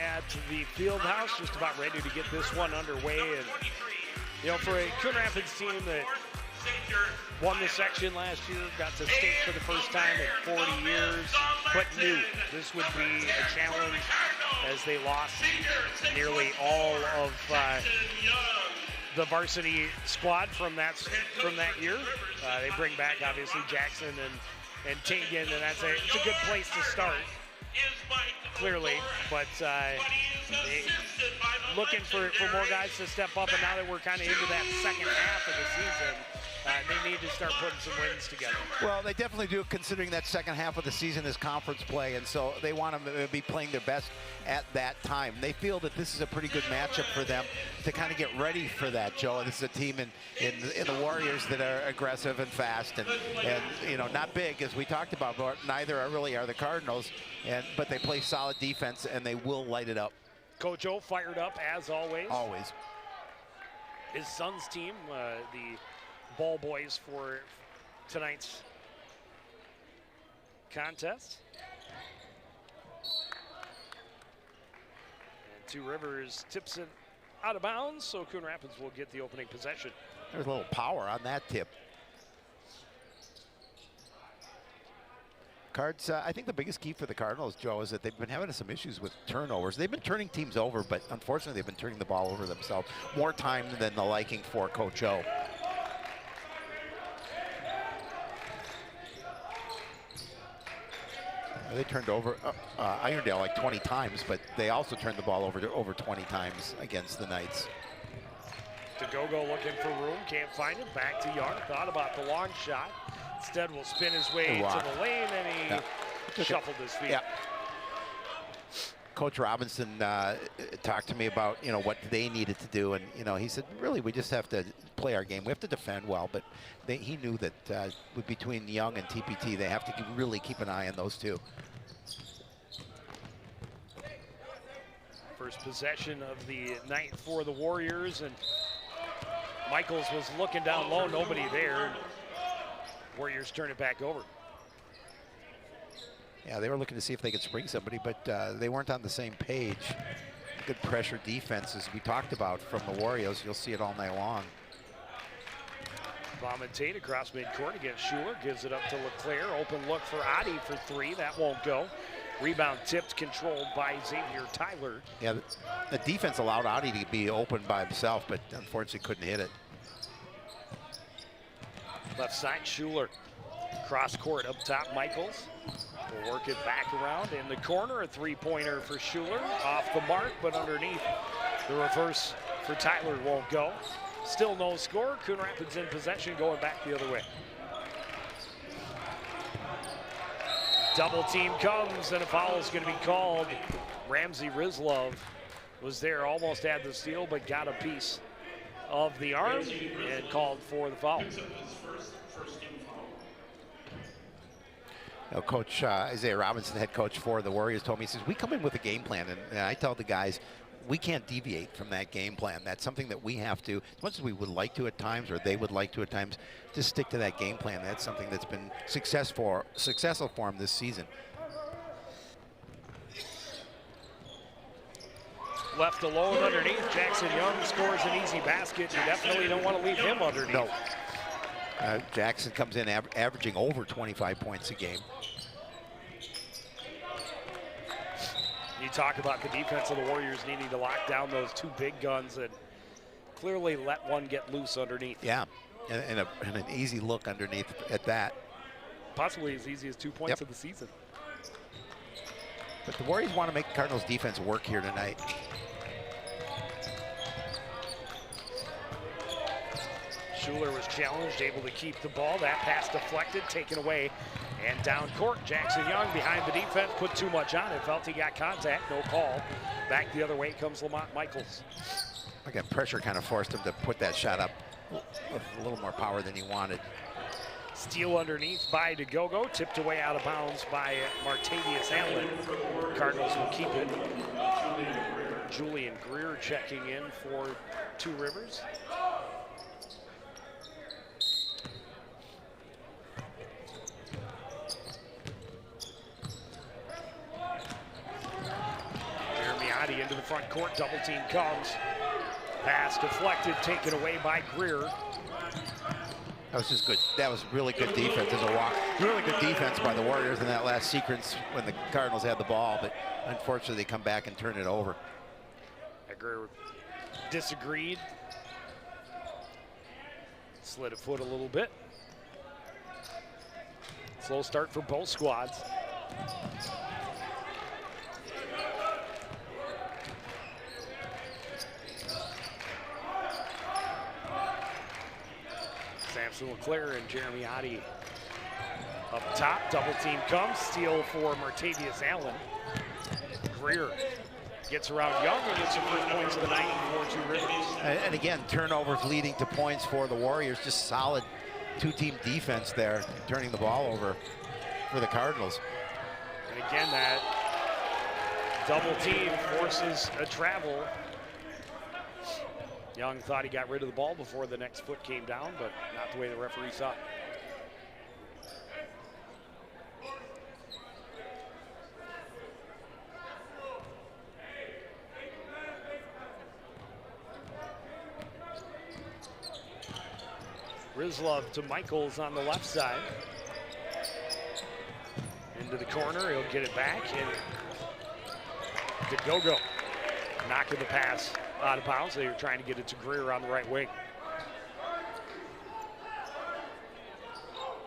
at the field house, just about ready to get this one underway. And, you know, for a Coon Rapids team that won the section last year, got to state for the first time in 40 years, but knew this would be a challenge as they lost nearly all of the varsity squad from that year. They bring back, obviously, Jackson and Tegan, and it's a good place to start, clearly. But looking for more guys to step up, and now that we're kind of into that second half of the season, they need to start putting some wins together. Well, they definitely do, considering that second half of the season is conference play, and so they want to be playing their best at that time. They feel that this is a pretty good matchup for them to kind of get ready for that, Joe. This is a team in the Warriors that are aggressive and fast and you know, not big, as we talked about, but neither are the Cardinals, but they play solid defense, and they will light it up. Coach O fired up, as always. Always. His son's team, the Ball Boys, for tonight's contest. And Two Rivers tips it out of bounds, so Coon Rapids will get the opening possession. There's a little power on that tip. Cards, I think the biggest key for the Cardinals, Joe, is that they've been having some issues with turnovers. They've been turning teams over, but unfortunately they've been turning the ball over themselves more time than the liking for Coach O. They turned over Irondale like 20 times, but they also turned the ball over 20 times against the Knights. DeGogo looking for room, can't find it. Back to Young, thought about the long shot. Instead will spin his way to the lane, and he shuffled his feet. Yeah. Coach Robinson talked to me about, you know, what they needed to do, and, you know, he said, really, we just have to play our game. We have to defend well, but he knew that between Young and TPT, they have to really keep an eye on those two. First possession of the night for the Warriors, and Michaels was looking down low, nobody there. Warriors turn it back over. Yeah, they were looking to see if they could spring somebody, but they weren't on the same page. Good pressure defense, as we talked about, from the Warriors. You'll see it all night long. Bauman Tate across midcourt against Schuler, gives it up to LeClaire. Open look for Adi for three, that won't go. Rebound tipped, controlled by Xavier Tyler. Yeah, the defense allowed Adi to be open by himself, but unfortunately couldn't hit it. Left side, Schuler. Cross court up top, Michaels. Will work it back around in the corner. A three-pointer for Schuler. Off the mark, but underneath. The reverse for Tyler won't go. Still no score. Coon Rapids in possession, going back the other way. Double team comes, and a foul is going to be called. Ramsey Rizlov was there, almost had the steal, but got a piece of the arm and called for the foul. You know, Coach Isaiah Robinson, head coach for the Warriors, told me, he says, we come in with a game plan, and I tell the guys, we can't deviate from that game plan. That's something that we have to, as much as we would like to at times, or they would like to at times, just stick to that game plan. That's something that's been successful for him this season. Left alone underneath, Jackson Young scores an easy basket. You definitely don't want to leave him underneath. No. Jackson comes in averaging over 25 points a game. You talk about the defense of the Warriors needing to lock down those two big guns and clearly let one get loose underneath. Yeah, and an easy look underneath at that. Possibly as easy as 2 points of the season. But the Warriors want to make the Cardinals defense work here tonight. Schuler was challenged, able to keep the ball. That pass deflected, taken away, and down court. Jackson Young behind the defense, put too much on it. Felt he got contact, no call. Back the other way comes Lamont Michaels. Again, pressure kind of forced him to put that shot up with a little more power than he wanted. Steal underneath by DeGogo, tipped away out of bounds by Martavius Allen. Cardinals will keep it. Julian Greer checking in for Two Rivers. front court. Double team comes. Pass deflected, taken away by Greer. That was just good. That was really good defense as a walk. Really good defense by the Warriors in that last sequence when the Cardinals had the ball, but unfortunately they come back and turn it over. Greer disagreed. Slid a foot a little bit. Slow start for both squads. Samson LeClaire and Jeremy Oddie up top. Double team comes. Steal for Martavius Allen. Greer gets around Young and gets the first points of the night for Two Rivers. And again, turnovers leading to points for the Warriors. Just solid two-team defense there, turning the ball over for the Cardinals. And again, that double team forces a travel. Young thought he got rid of the ball before the next foot came down, but not the way the referee saw it. Rizlov to Michaels on the left side. Into the corner, he'll get it back, and to Gogo. Knocking the pass out of bounds. They were trying to get it to Greer on the right wing.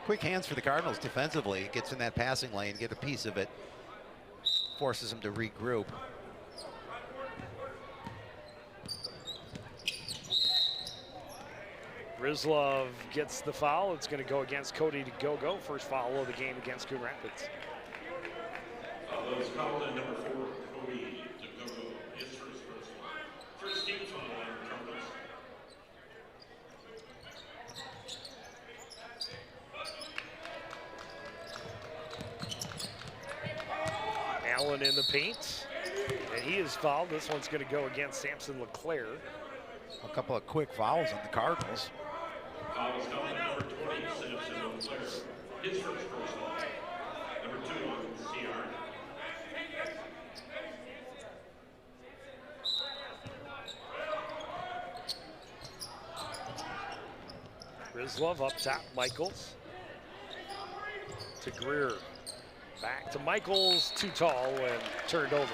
Quick hands for the Cardinals defensively. Gets in that passing lane, get a piece of it. Forces them to regroup. Rizlov gets the foul. It's going to go against Cody DeGogo. First foul of the game against Coon Rapids. Those fouled in number 4, Cody DeGogo. His first foul. First team foul on Cardinals. Allen in the paint, and he is fouled. This one's going to go against Samson LeClaire. A couple of quick fouls on the Cardinals. Fouls coming number 20, Samson LeClaire. His first foul. Number 2 on CR. Rizlov up top, Michaels. To Greer. Back to Michaels, too tall and turned over.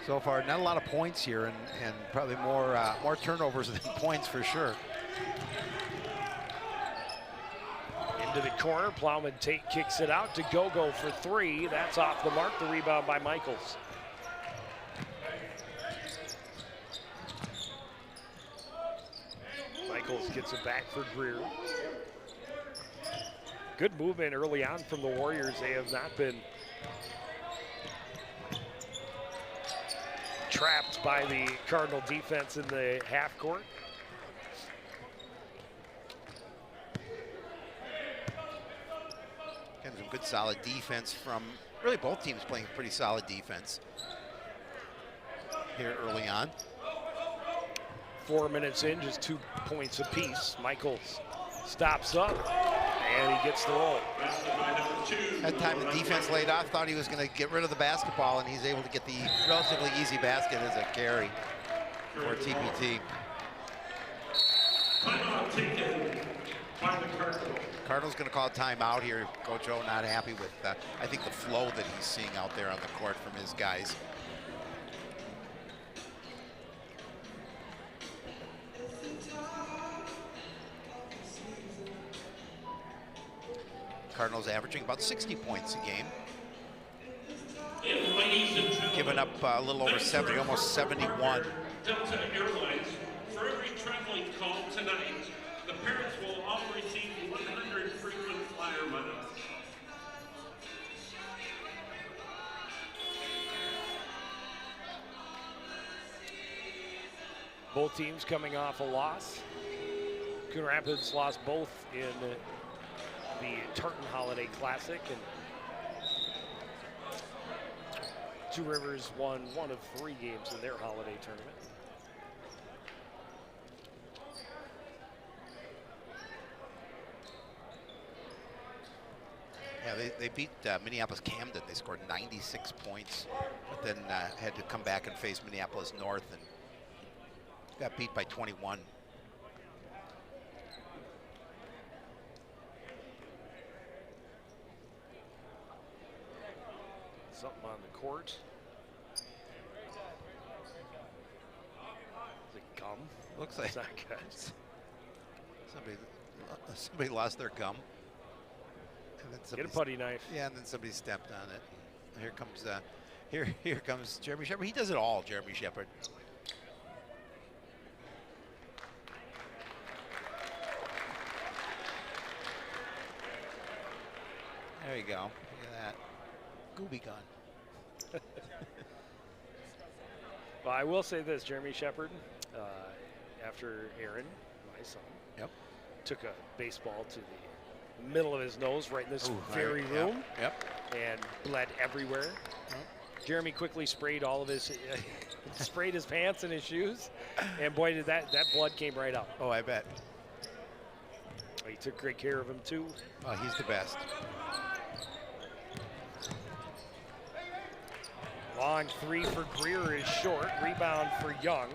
So far, not a lot of points here, and probably more turnovers than points for sure. Into the corner, Plowman kicks it out to Gogo for 3. That's off the mark. The rebound by Michaels. Michaels gets it back for Greer. Good movement early on from the Warriors. They have not been trapped by the Cardinal defense in the half court. Kind of some good solid defense from really both teams playing pretty solid defense here early on. 4 minutes in, just 2 points apiece. Michaels stops up, and he gets the roll. That time the defense laid off, thought he was going to get rid of the basketball, and he's able to get the relatively easy basket as a carry for TPT. Timeout taken by the Cardinals. Cardinals going to call a timeout here. Coach O not happy with, I think, the flow that he's seeing out there on the court from his guys. Cardinals averaging about 60 points a game. Giving up a little over 70, almost 71. Delta Airlines, for every traveling call tonight, the parents will all receive 100 frequent flyer miles. Both teams coming off a loss. Coon Rapids lost both in the Tartan Holiday Classic, and Two Rivers won 1 of 3 games in their holiday tournament. they beat Minneapolis Camden. They scored 96 points, but then had to come back and face Minneapolis North and got beat by 21. Something on the court. Is it gum? Looks like It's not good. somebody lost their gum. And then Get a putty knife. Yeah, and then somebody stepped on it. Here comes here comes Jeremy Shepard. He does it all, Jeremy Shepard. There you go. Look at that. Gooby gun. Well, I will say this, Jeremy Shepard, after Aaron, my son, took a baseball to the middle of his nose right in this very room and bled everywhere. Jeremy quickly sprayed all of his, sprayed his pants and his shoes, and boy, did that blood came right out. Oh, I bet. He took great care of him too. Oh, he's the best. Long three for Greer is short. Rebound for Young.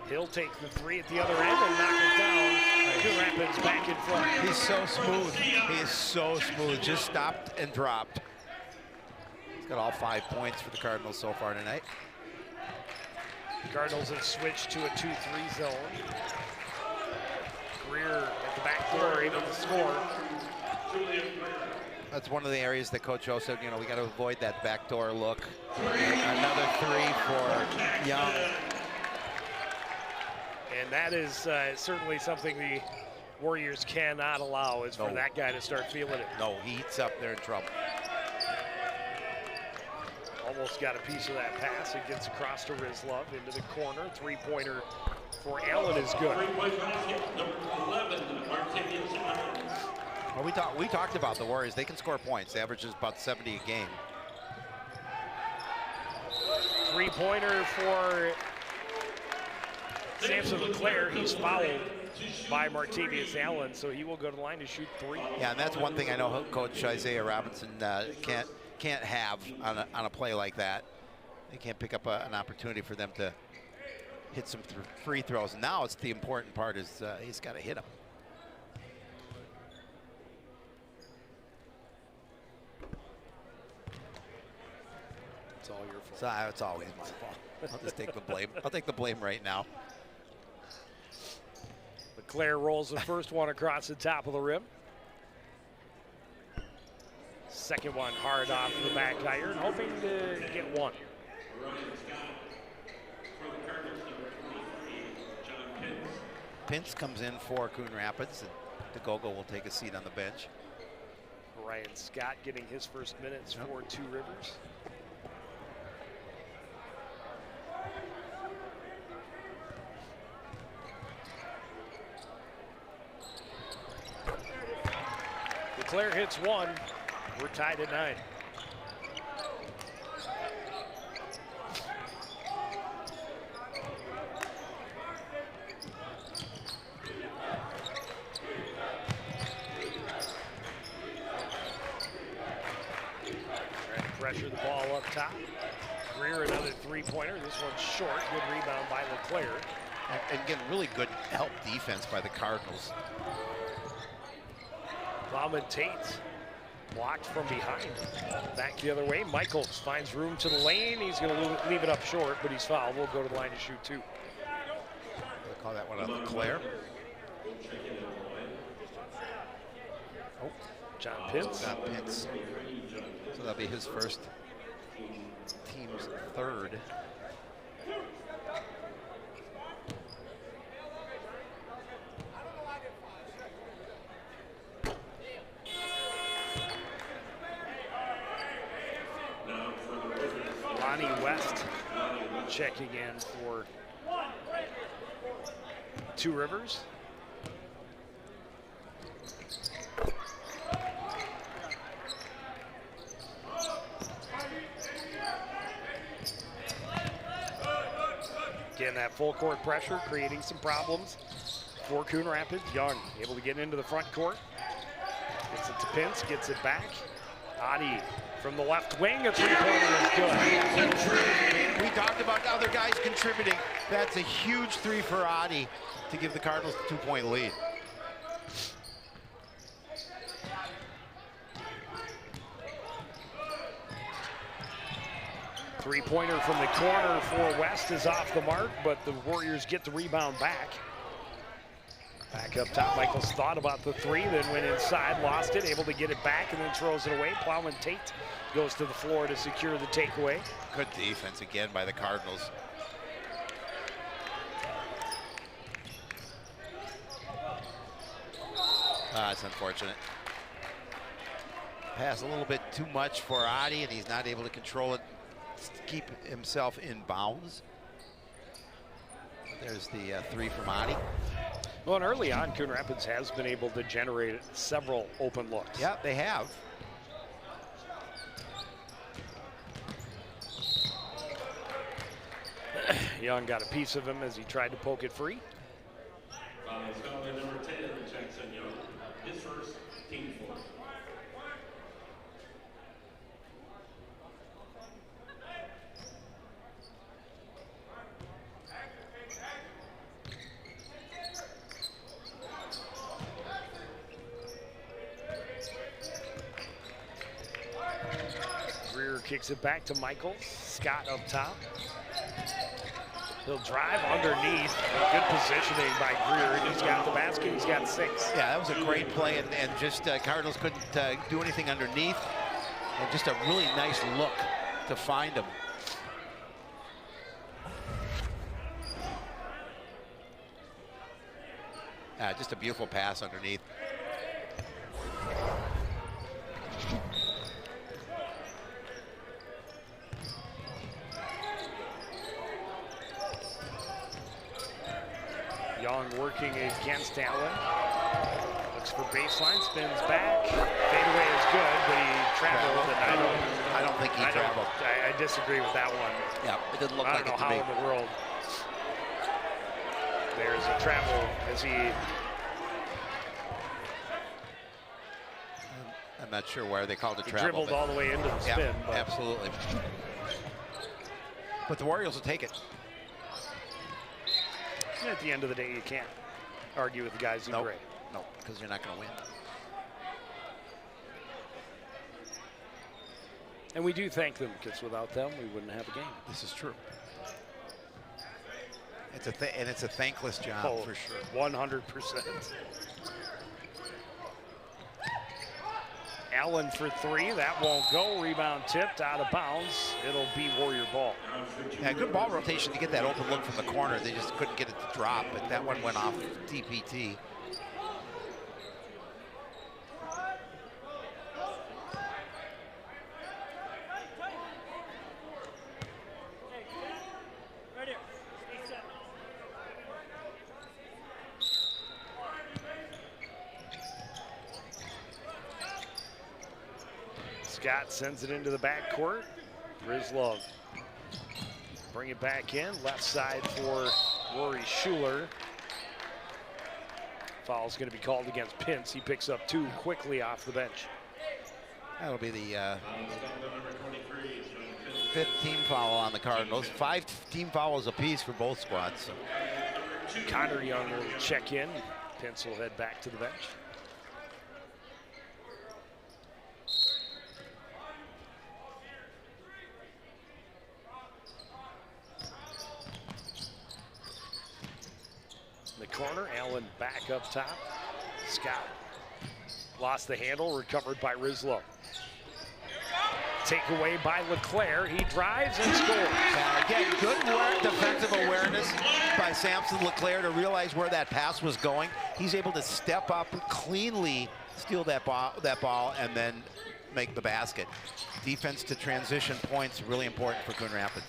He'll take the three at the other end and knock it down. Coon Rapids back in front. He's so smooth. He is so smooth. Just stopped and dropped. He's got all 5 points for the Cardinals so far tonight. Cardinals have switched to a 2-3 zone. Greer at the back door able to score. That's one of the areas that Coach O said, we got to avoid that backdoor look. Another three for Young. And that is certainly something the Warriors cannot allow, is for that guy to start feeling it. No, he's up there in trouble. Almost got a piece of that pass. It gets across to Rizlov into the corner. Three-pointer for Allen is good. Well, we talked about the Warriors. They can score points. They average about 70 a game. Three-pointer for Samson LeClaire. He's fouled by Martavius Allen, so he will go to the line to shoot three. Yeah, and that's one thing I know Coach Isaiah Robinson can't have on a play like that. They can't pick up an opportunity for them to hit some free throws. And now it's the important part is he's got to hit them. It's all your fault. So it's always my fault. I'll just take the blame. I'll take the blame right now. LeClaire rolls the first one across the top of the rim. Second one hard off the back iron, hoping to get one. Pintz comes in for Coon Rapids, and DeGogo will take a seat on the bench. Ryan Scott getting his first minutes for Two Rivers. LeClaire hits one. We're tied at 9. Trying to pressure the ball up top. Greer another three-pointer. This one's short. Good rebound by LeClaire. And again, really good help defense by the Cardinals. Plowman Tate blocked from behind. Back the other way. Michaels finds room to the lane. He's going to leave it up short, but he's fouled. We'll go to the line to shoot two. They'll call that one on LeClaire. Oh, John Pintz. John Pintz. So that'll be his first, team's third. West checking in for Two Rivers. Again, that full court pressure creating some problems for Coon Rapids. Young able to get into the front court. Gets it to Pence, gets it back. Adi from the left wing, a three-pointer is good. We talked about other guys contributing. That's a huge three for Adi to give the Cardinals a 2-point lead. Three-pointer from the corner for West is off the mark, but the Warriors get the rebound back. Back up top, Michaels thought about the three, then went inside, lost it, able to get it back, and then throws it away. Plowman Tate goes to the floor to secure the takeaway. Good defense again by the Cardinals. It's unfortunate. Pass a little bit too much for Adi, and he's not able to control it, keep himself in bounds. There's the three from Adi. Well, and early on, Coon Rapids has been able to generate several open looks. Yeah, they have. Young got a piece of him as he tried to poke it free. Number 10, Jackson Young, his first team foul. Greer kicks it back to Michaels. Scott up top. He'll drive underneath. Good positioning by Greer. He's got the basket. He's got 6. Yeah, that was a great play, and just Cardinals couldn't do anything underneath. And just a really nice look to find him. Just a beautiful pass underneath. Young working against Allen. Looks for baseline, spins back. Fadeaway is good, but he traveled, and I don't think he traveled. I disagree with that one. Yeah, it didn't look I like don't it know to how me. in the world. There's a travel as he. I'm not sure where they called it travel. Dribbled all the way into the spin. Yeah, but absolutely. But the Warriors will take it. at the end of the day, you can't argue with the guys who great. No, because you're not going to win. And we do thank them, because without them, we wouldn't have a game. This is true. It's a thankless job for sure. 100%. Allen for 3, that won't go. Rebound tipped out of bounds. It'll be Warrior ball. Yeah, good ball rotation to get that open look from the corner. They just couldn't get it to drop, but that one went off TPT. Scott sends it into the backcourt. Rizlov bring it back in. Left side for Rory Schuler. Foul's going to be called against Pence. He picks up 2 quickly off the bench. That'll be the 5th team foul on the Cardinals. 5 team fouls apiece for both squads. So. Connor Young will check in. Pence will head back to the bench. Corner, Allen back up top. Scott lost the handle, recovered by Rizlo. Takeaway by LeClaire. He drives and scores. Again, good defensive awareness by Samson LeClaire to realize where that pass was going. He's able to step up cleanly, steal that ball, and then make the basket. Defense to transition points, really important for Coon Rapids.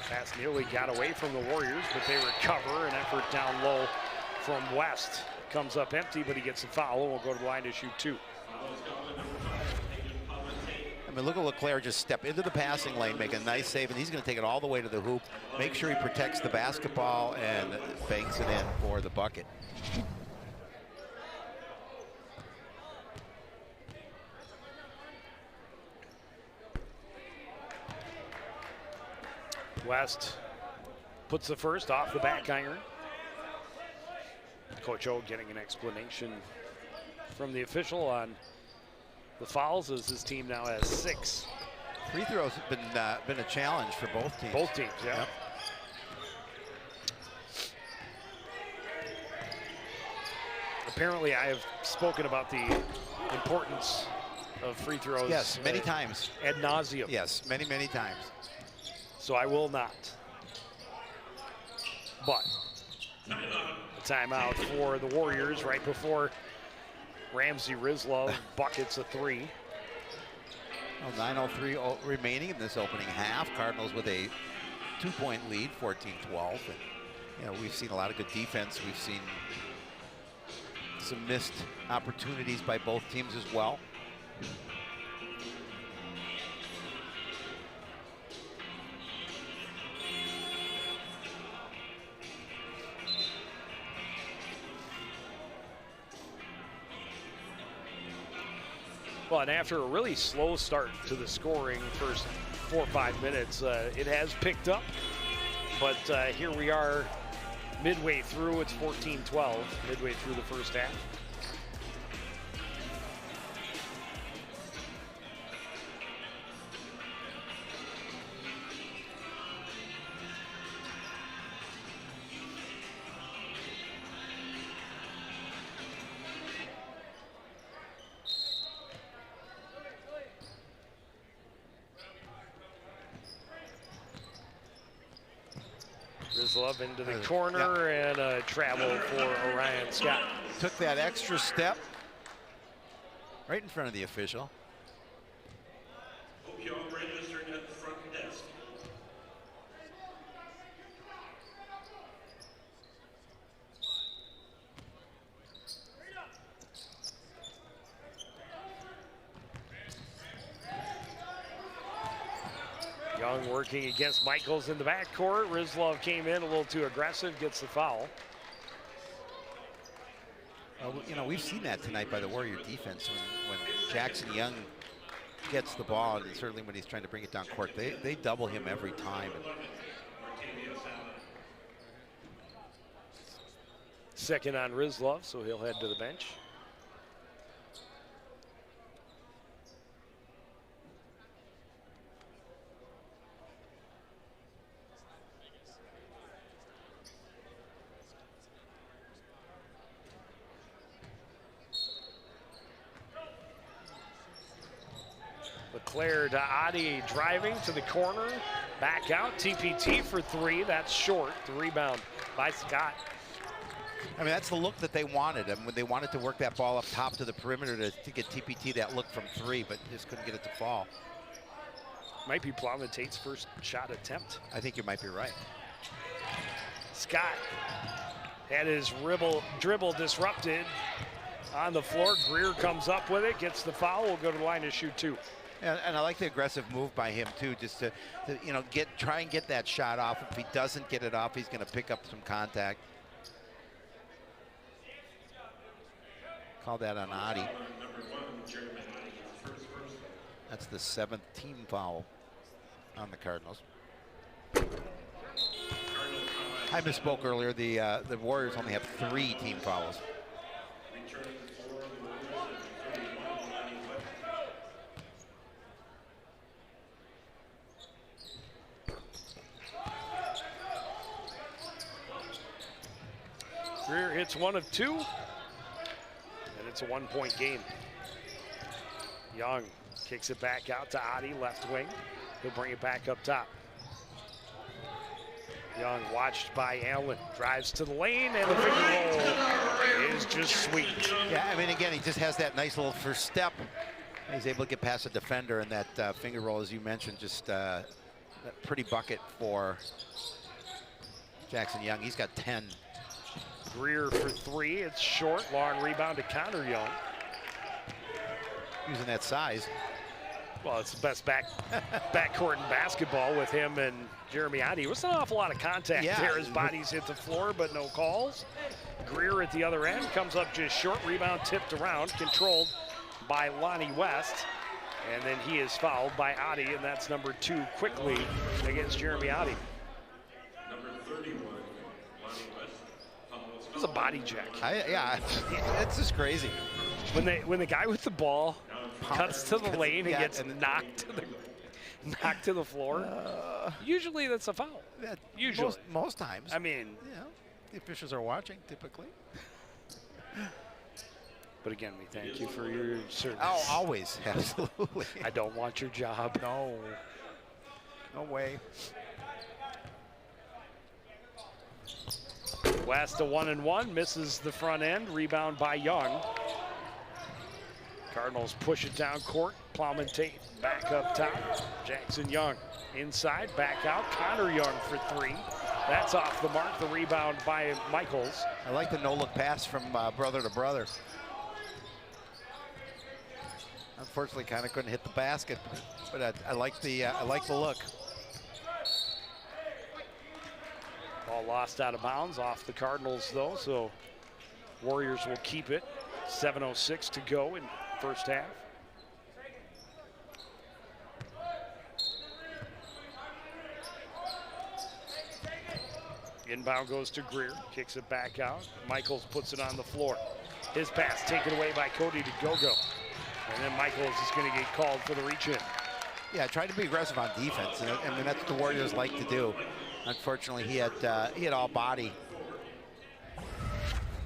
Pass nearly got away from the Warriors, but they recover. An effort down low from West. Comes up empty, but he gets a foul and will go to the line to shoot 2. I mean, look at Leclerc just step into the passing lane, make a nice save, and he's going to take it all the way to the hoop, make sure he protects the basketball, and banks it in for the bucket. West puts the first off the back iron. Coach O getting an explanation from the official on the fouls, as his team now has 6. Free throws have been a challenge for both teams. Both teams, yeah. Yep. Apparently, I have spoken about the importance of free throws. Yes, many times. Ad nauseum. Yes, many, many times. So I will not. But a timeout for the Warriors right before Ramsey Rizlov buckets a 3. Well, 9:03 remaining in this opening half. Cardinals with a 2-point lead, 14-12. And, you know, we've seen a lot of good defense. We've seen some missed opportunities by both teams as well. Well, and after a really slow start to the scoring, first 4 or 5 minutes, it has picked up. But here we are midway through. It's 14-12, midway through the first half. Rizlov into the corner, and a travel for Orion Scott. Took that extra step right in front of the official. Hope you all registered at the front desk. Young working against Michaels in the backcourt. Rizlov came in a little too aggressive, gets the foul. You know, we've seen that tonight by the Warrior defense when Jackson Young gets the ball, and certainly when he's trying to bring it down court, they double him every time. Second on Rizlov, so he'll head to the bench. Leclerc to Adi, driving to the corner, back out, TPT for 3, that's short. The rebound by Scott. I mean, that's the look that they wanted. I mean, they wanted to work that ball up top to the perimeter to get TPT that look from 3, but just couldn't get it to fall. Might be Plowman Tate's first shot attempt. I think you might be right. Scott had his dribble disrupted on the floor. Greer comes up with it, gets the foul, will go to the line to shoot 2. And I like the aggressive move by him too, just to you know, try and get that shot off. If he doesn't get it off, he's going to pick up some contact. Call that on Adi. That's the 7th team foul on the Cardinals. I misspoke earlier. The Warriors only have 3 team fouls. Greer hits 1 of 2, and it's a 1-point game. Young kicks it back out to Adi, left wing. He'll bring it back up top. Young watched by Allen, drives to the lane, and the finger roll is just sweet. Yeah, I mean, again, he just has that nice little first step. He's able to get past a defender, and that finger roll, as you mentioned, just a pretty bucket for Jackson Young. He's got 10. Greer for 3, it's short, long rebound to Connor Young. Using that size. Well, it's the best backcourt in basketball with him and Jeremy Adi. It was an awful lot of contact there. His bodies hit the floor, but no calls. Greer at the other end comes up just short. Rebound tipped around, controlled by Lonnie West. And then he is fouled by Adi, and that's number 2 quickly against Jeremy Adi. Number 31, Lonnie West. It was a body check. Yeah, it's just crazy. When the guy with the ball cuts to the lane and gets knocked to the floor, usually that's a foul. Usually. Most times. I mean, the officials are watching typically. But again, we thank you for your service. Oh, always, absolutely. I don't want your job. No way. West a 1-and-1, misses the front end. Rebound by Young. Cardinals push it down court. Plowman Tate back up top. Jackson Young inside, back out. Connor Young for 3. That's off the mark. The rebound by Michaels. I like the no-look pass from brother to brother. Unfortunately, kind of couldn't hit the basket, but I like the look. Ball lost out of bounds off the Cardinals though, so Warriors will keep it. 7:06 to go in first half. Inbound goes to Greer, kicks it back out. Michaels puts it on the floor. His pass taken away by Cody to Gogo. And then Michaels is going to get called for the reach-in. Yeah, tried to be aggressive on defense, and I mean that's what the Warriors like to do. Unfortunately, he had all body.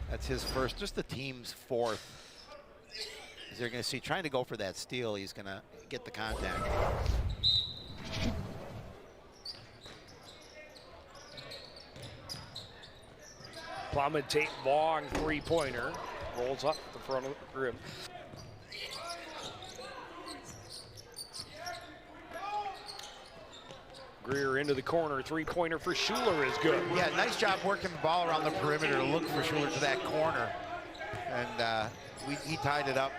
That's his first, just the team's 4th. As you're going to see, trying to go for that steal, he's going to get the contact. Plowman Tate, long 3-pointer, rolls up the front of the rim. Greer into the corner, 3-pointer for Schuler is good. Yeah, nice job working the ball around the perimeter to look for Schuler to that corner. And he tied it up.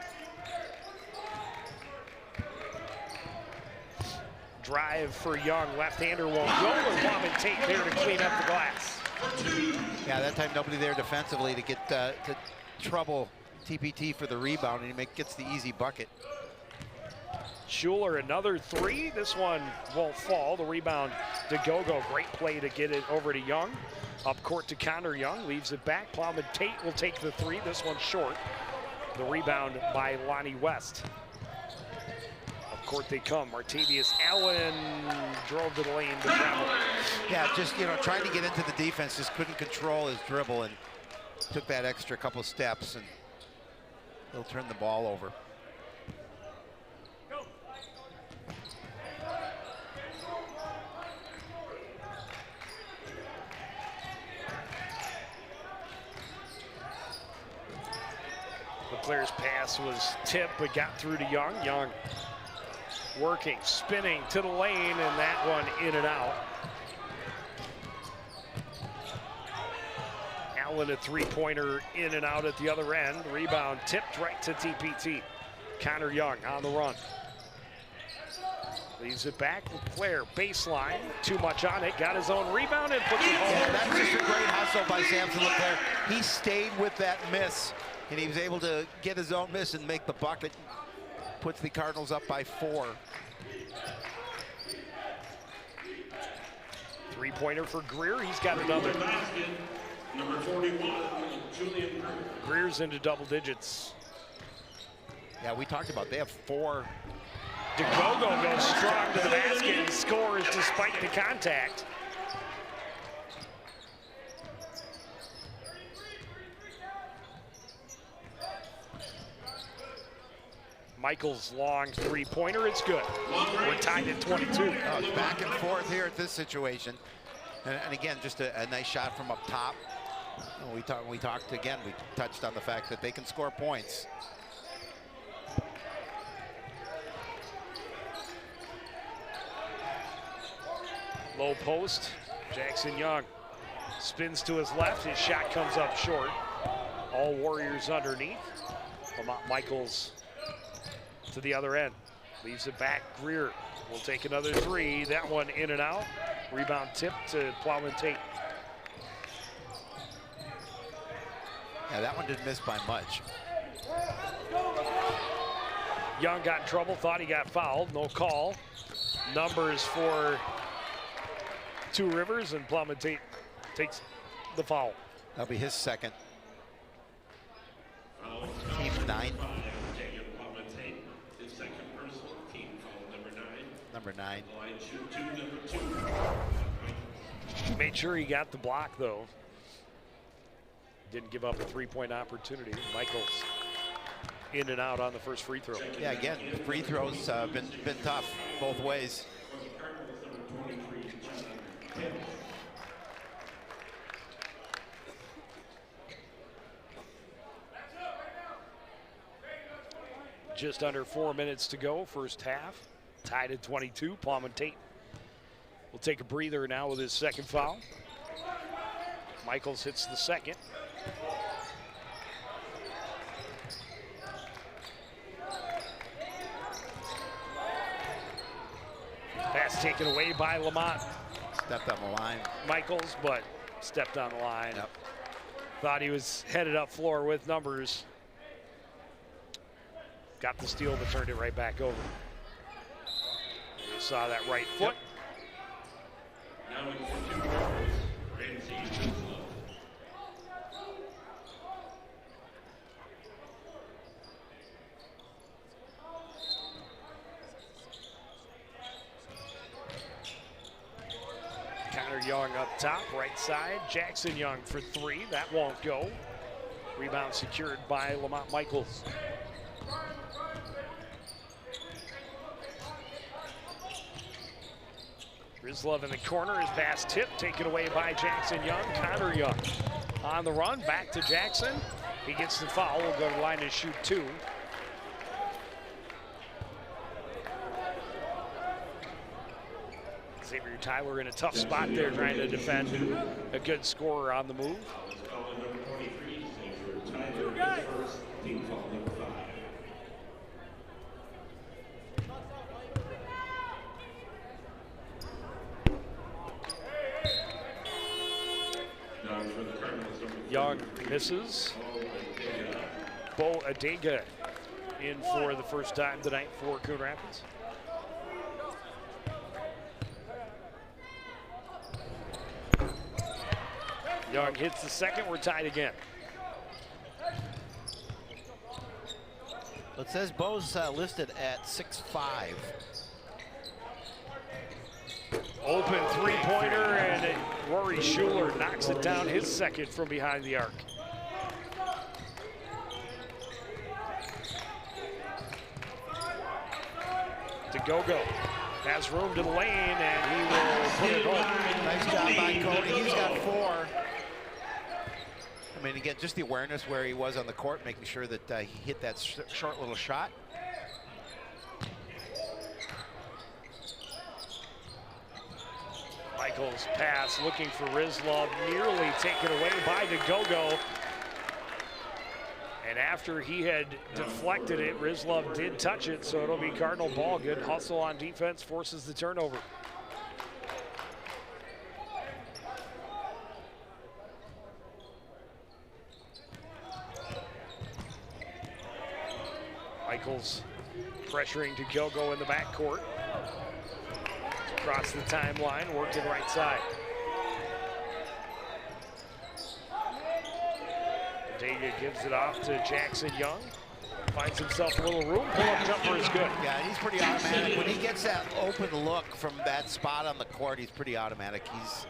Drive for Young, left-hander won't go, but Plowman Tate there to clean up the glass. Yeah, that time nobody there defensively to get to trouble TPT for the rebound, and he gets the easy bucket. Schuler, another 3. This one won't fall. The rebound to Gogo. Great play to get it over to Young. Up court to Connor Young. Leaves it back. Plowman Tate will take the 3. This one's short. The rebound by Lonnie West. Up court they come. Martavius Allen drove to the lane to travel. Yeah, just, trying to get into the defense. Just couldn't control his dribble and took that extra couple steps, and he'll turn the ball over. Leclerc's pass was tipped, but got through to Young. Young working, spinning to the lane, and that one in and out. Allen, a 3-pointer in and out at the other end. Rebound tipped right to TPT. Connor Young on the run. Leaves it back. Leclerc, baseline. Too much on it. Got his own rebound and puts it home. Yeah, that's just a great hustle by Samson Leclerc. He stayed with that miss, and he was able to get his own miss and make the bucket. Puts the Cardinals up by 4. 3-pointer for Greer. He's got another. Number 41, Julian Greer. Greer's into double digits. Yeah, we talked about they have 4. DeGogo goes strong to the basket and scores despite the contact. Michael's long 3-pointer, it's good. We're tied at 22. Oh, it's back and forth here at this situation. And again, just a nice shot from up top. We talked again, we touched on the fact that they can score points. Low post, Jackson Young spins to his left, his shot comes up short. All Warriors underneath. Lamont Michaels to the other end. Leaves it back. Greer will take another three. That one in and out. Rebound tip to Plowman Tate. Yeah, that one didn't miss by much. Young got in trouble, thought he got fouled. No call. Numbers for Two Rivers, and Plowman Tate takes the foul. That'll be his second. Team 9. Number 9. Made sure he got the block, though. Didn't give up a three-point opportunity. Michaels in and out on the first free throw. Yeah, again, free throws been tough both ways. Just under 4 minutes to go, first half. Tied at 22. Plowman Tate will take a breather now with his second foul. Michaels hits the second. Pass taken away by Lamont. Stepped on the line. Michaels, but stepped on the line. Yep. Thought he was headed up floor with numbers. Got the steal, but turned it right back over. You saw that right foot. Connor Young up top, right side. Jackson Young for three. That won't go. Rebound secured by Lamont Michaels. Rizlov in the corner, his pass tipped, taken away by Jackson Young. Connor Young on the run, back to Jackson. He gets the foul, will go to the line and shoot two. Xavier Tyler in a tough spot there, trying to defend a good scorer on the move. Young misses. Bo Adega in for the first time tonight for Coon Rapids. Young hits the second, we're tied again. It says Bo's listed at 6'5". Open three-pointer, and Rory Schuler knocks it down, his second from behind the arc. To Gogo. Has room to the lane, and he will put it home. Nice job by Cody. He's got 4. I mean, again, just the awareness where he was on the court, making sure that he hit that short little shot. Michaels pass looking for Rizlov, nearly taken away by DeGogo. And after he had deflected it, Rizlov did touch it, so it'll be Cardinal ball. Good hustle on defense, forces the turnover. Michaels pressuring DeGogo in the backcourt. Across the timeline, working right side. Dega gives it off to Jackson Young. Finds himself a little room. Pull-up jumper is good. Yeah, he's pretty automatic. When he gets that open look from that spot on the court, he's pretty automatic. He's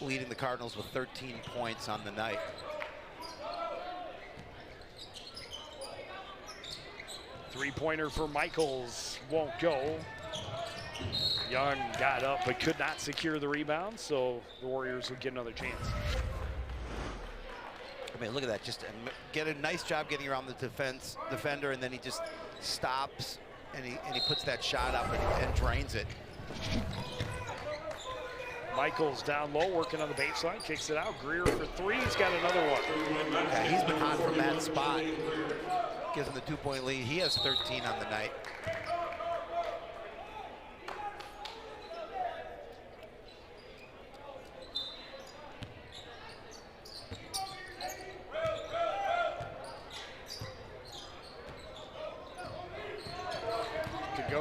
leading the Cardinals with 13 points on the night. Three-pointer for Michaels won't go. Young got up but could not secure the rebound, so the Warriors would get another chance. I mean, look at that. Just get a nice job getting around the defender, and then he just stops and he puts that shot up and drains it. Michaels down low, working on the baseline, kicks it out. Greer for three. He's got another one. Yeah, he's been hot from that spot. gives them the 2-point lead. He has 13 on the night.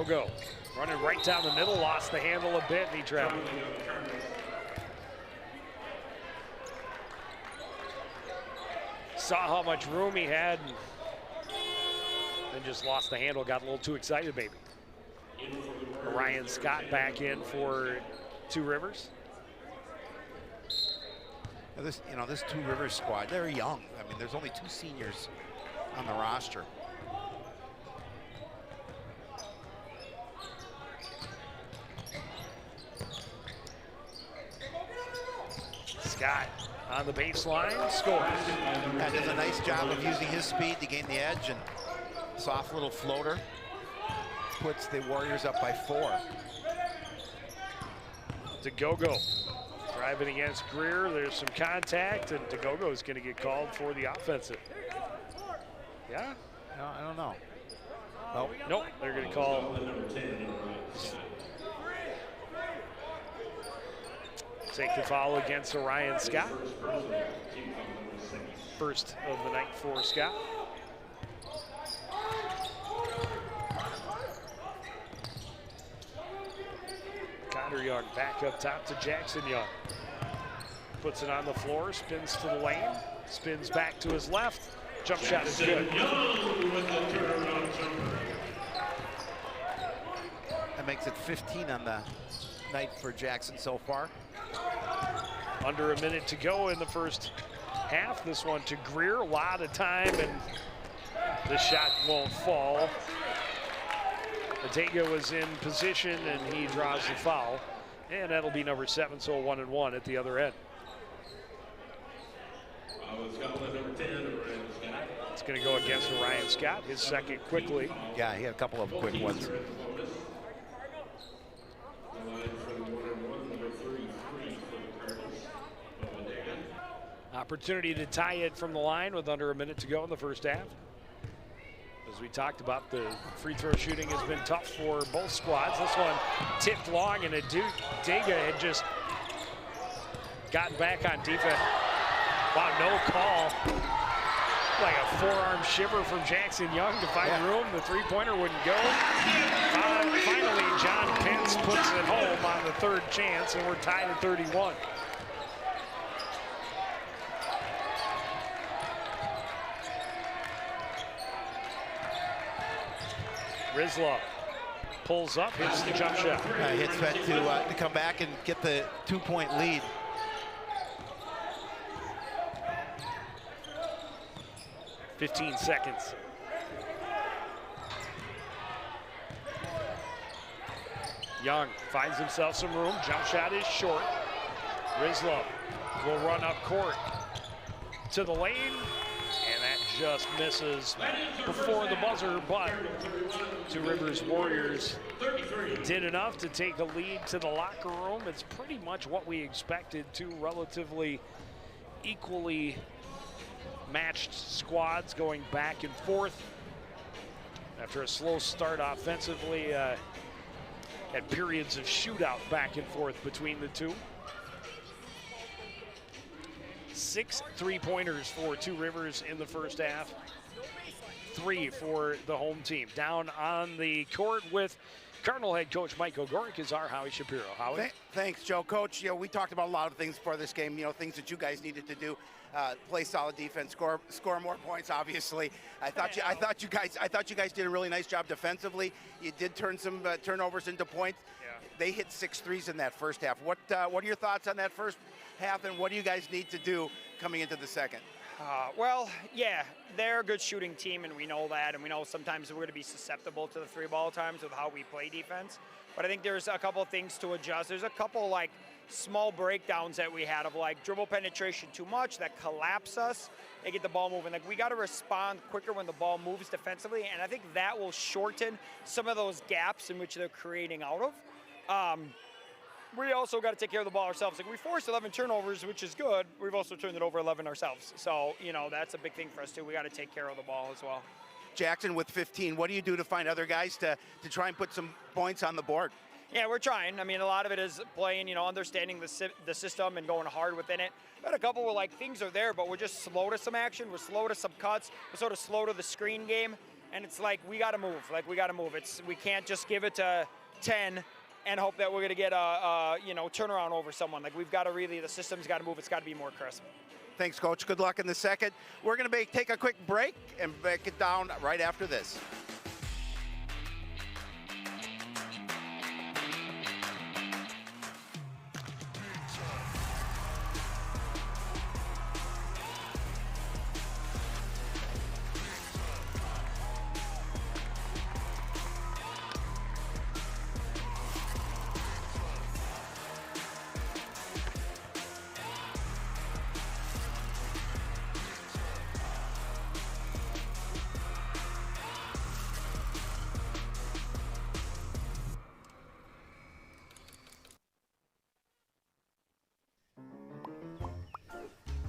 Go. Running right down the middle, lost the handle a bit, and he traveled. Saw how much room he had, and just lost the handle, got a little too excited maybe. Ryan Scott back in for Two Rivers. Now this Two Rivers squad, they're young. I mean, there's only 2 seniors on the roster. Scott on the baseline, scores. And does a nice job of using his speed to gain the edge, and soft little floater puts the Warriors up by 4. Go. Driving against Greer, there's some contact, and Go is going to get called for the offensive. Yeah? No, I don't know. Oh, nope, they're going to call. Take the foul against Orion Scott. First of the night for Scott. Connor Young back up top to Jackson Young. Puts it on the floor, spins to the lane, spins back to his left. Jump shot is good. That makes it 15 on the night for Jackson so far. Under a minute to go in the first half. This one to Greer, a lot of time, and the shot won't fall. Ortega was in position, and he draws the foul. And that'll be number 7, so a 1-and-1 at the other end. It's going to go against Orion Scott, his second quickly. Yeah, he had a couple of quick ones. Opportunity to tie it from the line with under a minute to go in the first half. As we talked about, the free throw shooting has been tough for both squads. This one tipped long, and Ortega had just gotten back on defense. Wow, no call. Like a forearm shiver from Jackson Young to find room. The three-pointer wouldn't go. Finally, John Pence puts it home on the third chance, and we're tied at 31. Rizla pulls up, hits the jump shot. Hits that to come back and get the 2-point lead. "15 seconds. Young finds himself some room. Jump shot is short. Rizla will run up court to the lane, and that just misses before the buzzer, but Two Rivers Warriors did enough to take a lead to the locker room. It's pretty much what we expected. Two relatively equally matched squads going back and forth. After a slow start offensively, had periods of shootout back and forth between the two. 6 3-pointers for Two Rivers in the first half. 3 for the home team. Down on the court with Cardinal head coach Mike Ogorek is our Howie Shapiro. Howie? Thanks, Joe. Coach, we talked about a lot of things for this game, things that you guys needed to do. Play solid defense, score more points. Obviously, I thought you guys did a really nice job defensively. You did turn some turnovers into points. Yeah. They hit 6 threes in that first half. What are your thoughts on that first half, and what do you guys need to do coming into the second? Well, yeah, they're a good shooting team, and we know that, and we know sometimes we're going to be susceptible to the three ball times with how we play defense. But I think there's a couple of things to adjust. There's a couple small breakdowns that we had of dribble penetration too much that collapse us and get the ball moving. We got to respond quicker when the ball moves defensively, and I think that will shorten some of those gaps in which they're creating out of. We also got to take care of the ball ourselves. We forced 11 turnovers, which is good. We've also turned it over 11 ourselves. So, that's a big thing for us too. We got to take care of the ball as well. Jackson with 15. What do you do to find other guys to try and put some points on the board? Yeah, we're trying. I mean, a lot of it is playing, understanding the system and going hard within it. But a couple were like, things are there, but we're just slow to some action. We're slow to some cuts. We're sort of slow to the screen game. And it's like, we got to move. We can't just give it to 10 and hope that we're going to get a turnaround over someone. Like, we've got to really, the system's got to move. It's got to be more crisp. Thanks, Coach. Good luck in the second. We're going to take a quick break and break it down right after this.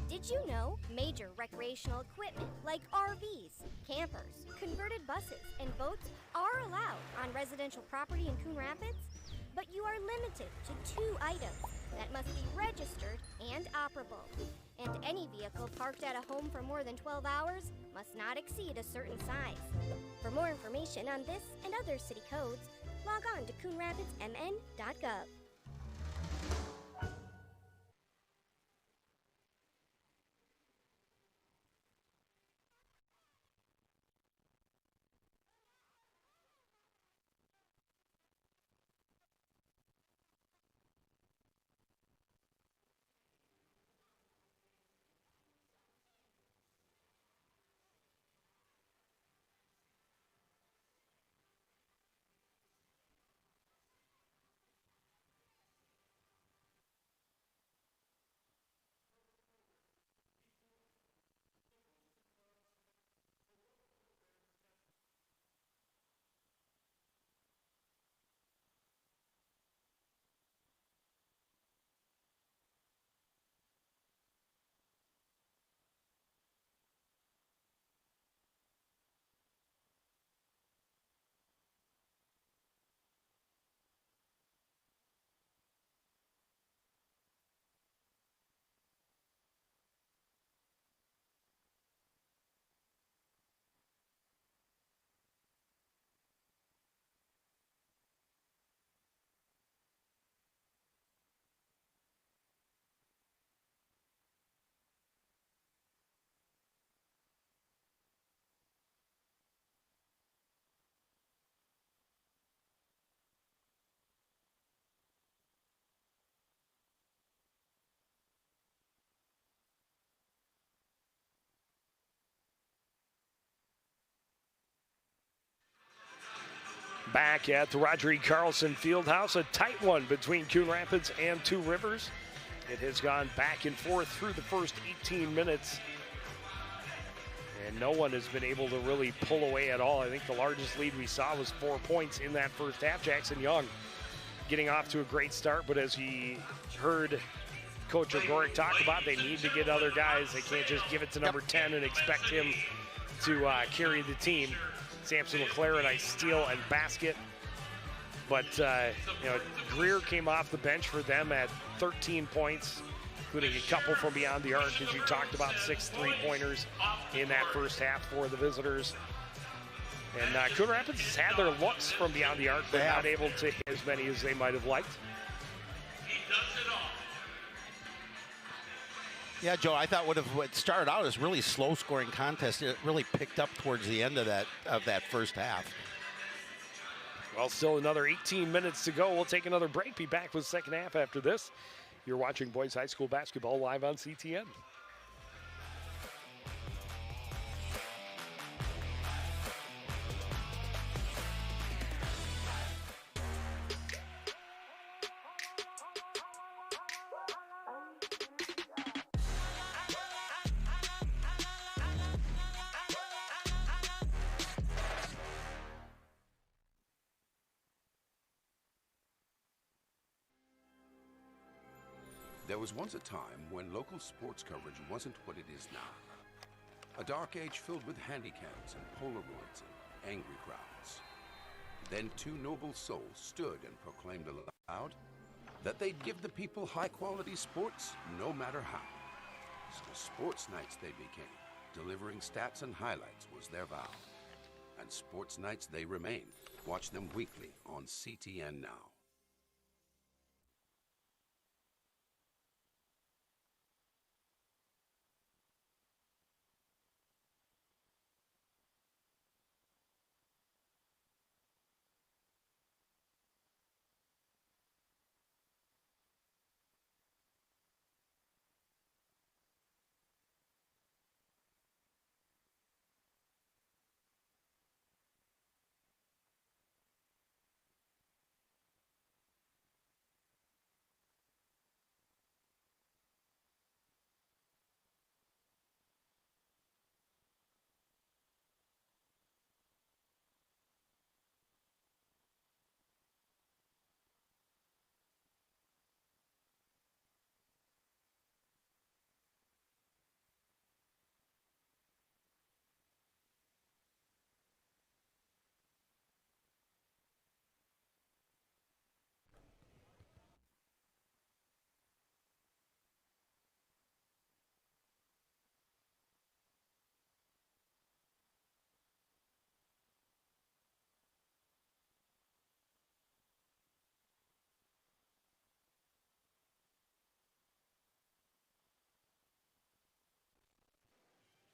Did you know major recreational equipment like RVs, campers, converted buses, and boats are allowed on residential property in Coon Rapids? But you are limited to 2 items that must be registered and operable. And any vehicle parked at a home for more than 12 hours must not exceed a certain size. For more information on this and other city codes, log on to coonrapidsmn.gov. Back at the Roger E. Carlson Fieldhouse, a tight one between Coon Rapids and Two Rivers. It has gone back and forth through the first 18 minutes. And no one has been able to really pull away at all. I think the largest lead we saw was 4 points in that first half. Jackson Young getting off to a great start, but as he heard Coach Ogoric talk about, they need to get other guys. They can't just give it to number 10 and expect him to carry the team. Samson LeClaire, a nice steal and basket. But, Greer came off the bench for them at 13 points, including a couple from beyond the arc, as you talked about, 6 3-pointers in that first half for the visitors. And Coon Rapids has had their looks from beyond the arc, but not able to hit as many as they might have liked. Yeah, Joe, I thought what started out as really slow-scoring contest, it really picked up towards the end of that first half. Well, still another 18 minutes to go. We'll take another break. Be back with the second half after this. You're watching Boys High School basketball live on CTN. There was once a time when local sports coverage wasn't what it is now. A dark age filled with handycams and Polaroids and angry crowds. Then two noble souls stood and proclaimed aloud that they'd give the people high-quality sports no matter how. So sports nights they became. Delivering stats and highlights was their vow. And sports nights they remain. Watch them weekly on CTN Now.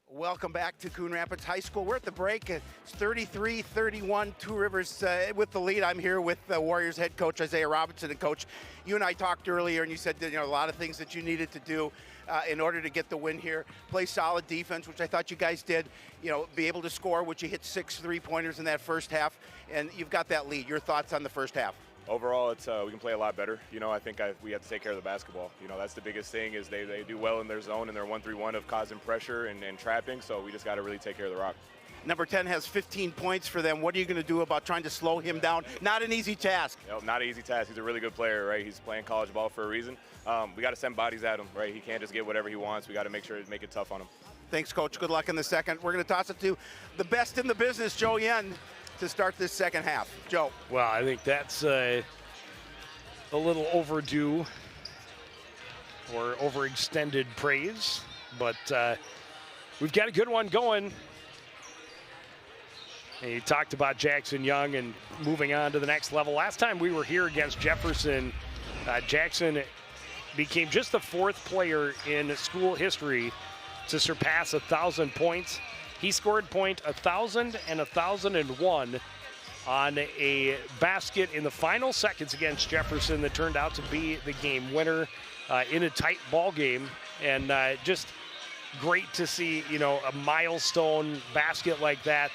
Welcome back to Coon Rapids High School. We're at the break. It's 33-31, Two Rivers with the lead. I'm here with the Warriors head coach Isaiah Robinson. And Coach, you and I talked earlier, and you said that, a lot of things that you needed to do in order to get the win here. Play solid defense, which I thought you guys did. Be able to score, which you hit 6 3-pointers in that first half, and you've got that lead. Your thoughts on the first half? Overall, it's we can play a lot better. I think we have to take care of the basketball. That's the biggest thing is they do well in their zone and their 1-3-1 of causing pressure and trapping. So we just got to really take care of the rock. Number 10 has 15 points for them. What are you going to do about trying to slow him down? Not an easy task. Not an easy task. He's a really good player, right? He's playing college ball for a reason. We got to send bodies at him, right? He can't just get whatever he wants. We got to make sure to make it tough on him. Thanks, Coach. Good luck in the second. We're going to toss it to the best in the business, Joe Yen, to start this second half. Joe. Well, I think that's a little overdue or overextended praise, but we've got a good one going. And you talked about Jackson Young and moving on to the next level. Last time we were here against Jefferson, Jackson became just the 4th player in school history to surpass 1,000 points. He scored point 1,000 and 1,001 on a basket in the final seconds against Jefferson that turned out to be the game winner in a tight ball game. And just great to see, a milestone basket like that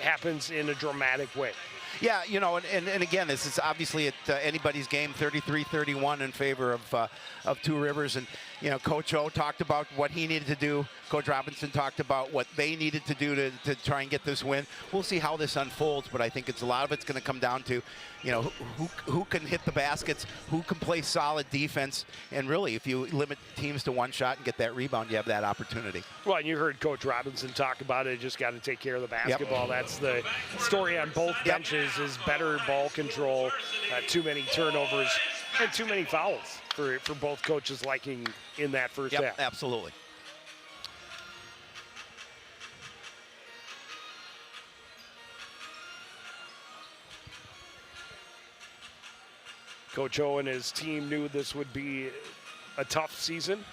happens in a dramatic way. Yeah, and again, this is obviously at anybody's game, 33-31 in favor of Two Rivers. And, Coach O talked about what he needed to do. Coach Robinson talked about what they needed to do to try and get this win. We'll see how this unfolds, but I think a lot of it's going to come down to, who can hit the baskets, who can play solid defense. And really, if you limit teams to one shot and get that rebound, you have that opportunity. Well, and you heard Coach Robinson talk about it. Just got to take care of the basketball. Yep. That's the story on both benches is better ball control, too many turnovers, and too many fouls for both coaches liking in that first half. Absolutely. Coach O and his team knew this would be a tough season,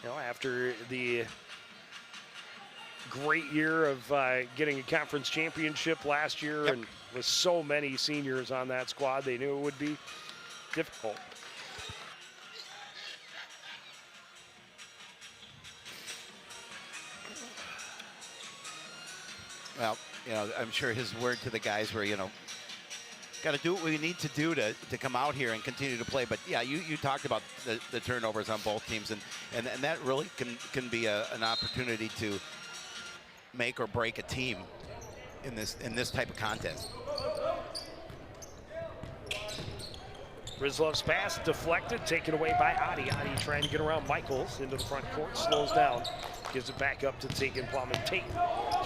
after the great year of getting a conference championship last year, and with so many seniors on that squad, they knew it would be difficult. Well, I'm sure his word to the guys were, got to do what we need to do to come out here and continue to play. But yeah, you talked about the turnovers on both teams, and that really can be an opportunity to make or break a team in this type of contest. Rizlov's pass deflected, taken away by Adi. Adi trying to get around Michaels into the front court, slows down. Gives it back up to Tegan Plowman Tate.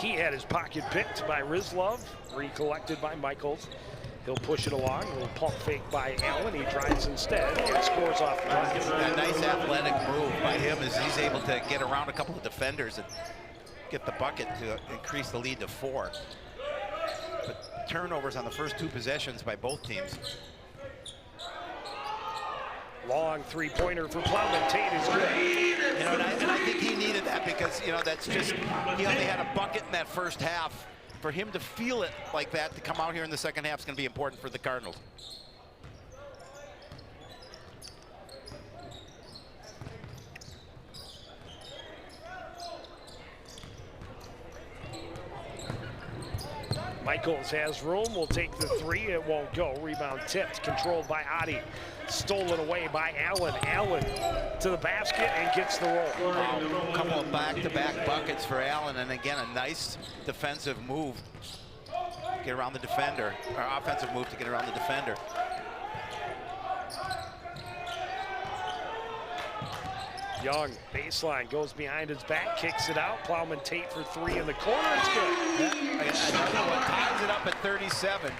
He had his pocket picked by Rizlov, recollected by Michaels. He'll push it along, a little pump fake by Allen. He drives instead and scores off the glass. That nice athletic move by him is he's able to get around a couple of defenders and get the bucket to increase the lead to 4. But turnovers on the first 2 possessions by both teams. Long three-pointer for Plowman Tate is good. You know, and I think he needed that because, you know, that's just, he only had a bucket in that first half. For him to feel it like that, to come out here in the second half is going to be important for the Cardinals. Michaels has room, will take the 3, it won't go. Rebound tipped, controlled by Adi. Stolen away by Allen. Allen to the basket and gets the roll. A couple of back-to-back buckets for Allen, and again, a nice defensive move. Get around the defender, or offensive move to get around the defender. Young, baseline, goes behind his back, kicks it out. Plowman Tate for 3 in the corner, it's good. Yeah, and ties it up at 37.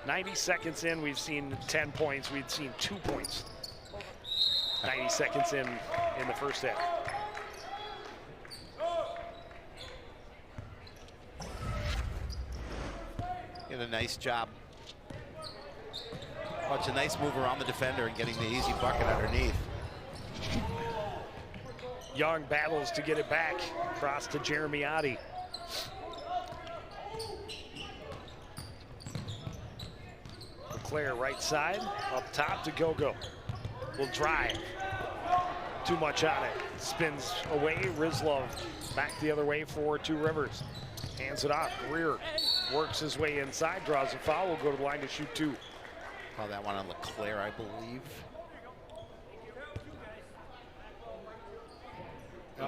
"90 seconds in, we've seen 10 points. We've seen 2 points. 90 seconds in the first half. Did a nice job. Watch a nice move around the defender and getting the easy bucket underneath. Young battles to get it back. Cross to Jeremy Adi. LeClaire right side, up top to Gogo. Will drive. Too much on it. Spins away. Rizlov back the other way for Two Rivers. Hands it off. Greer works his way inside, draws a foul. Will go to the line to shoot 2. Call that one on LeClaire, I believe.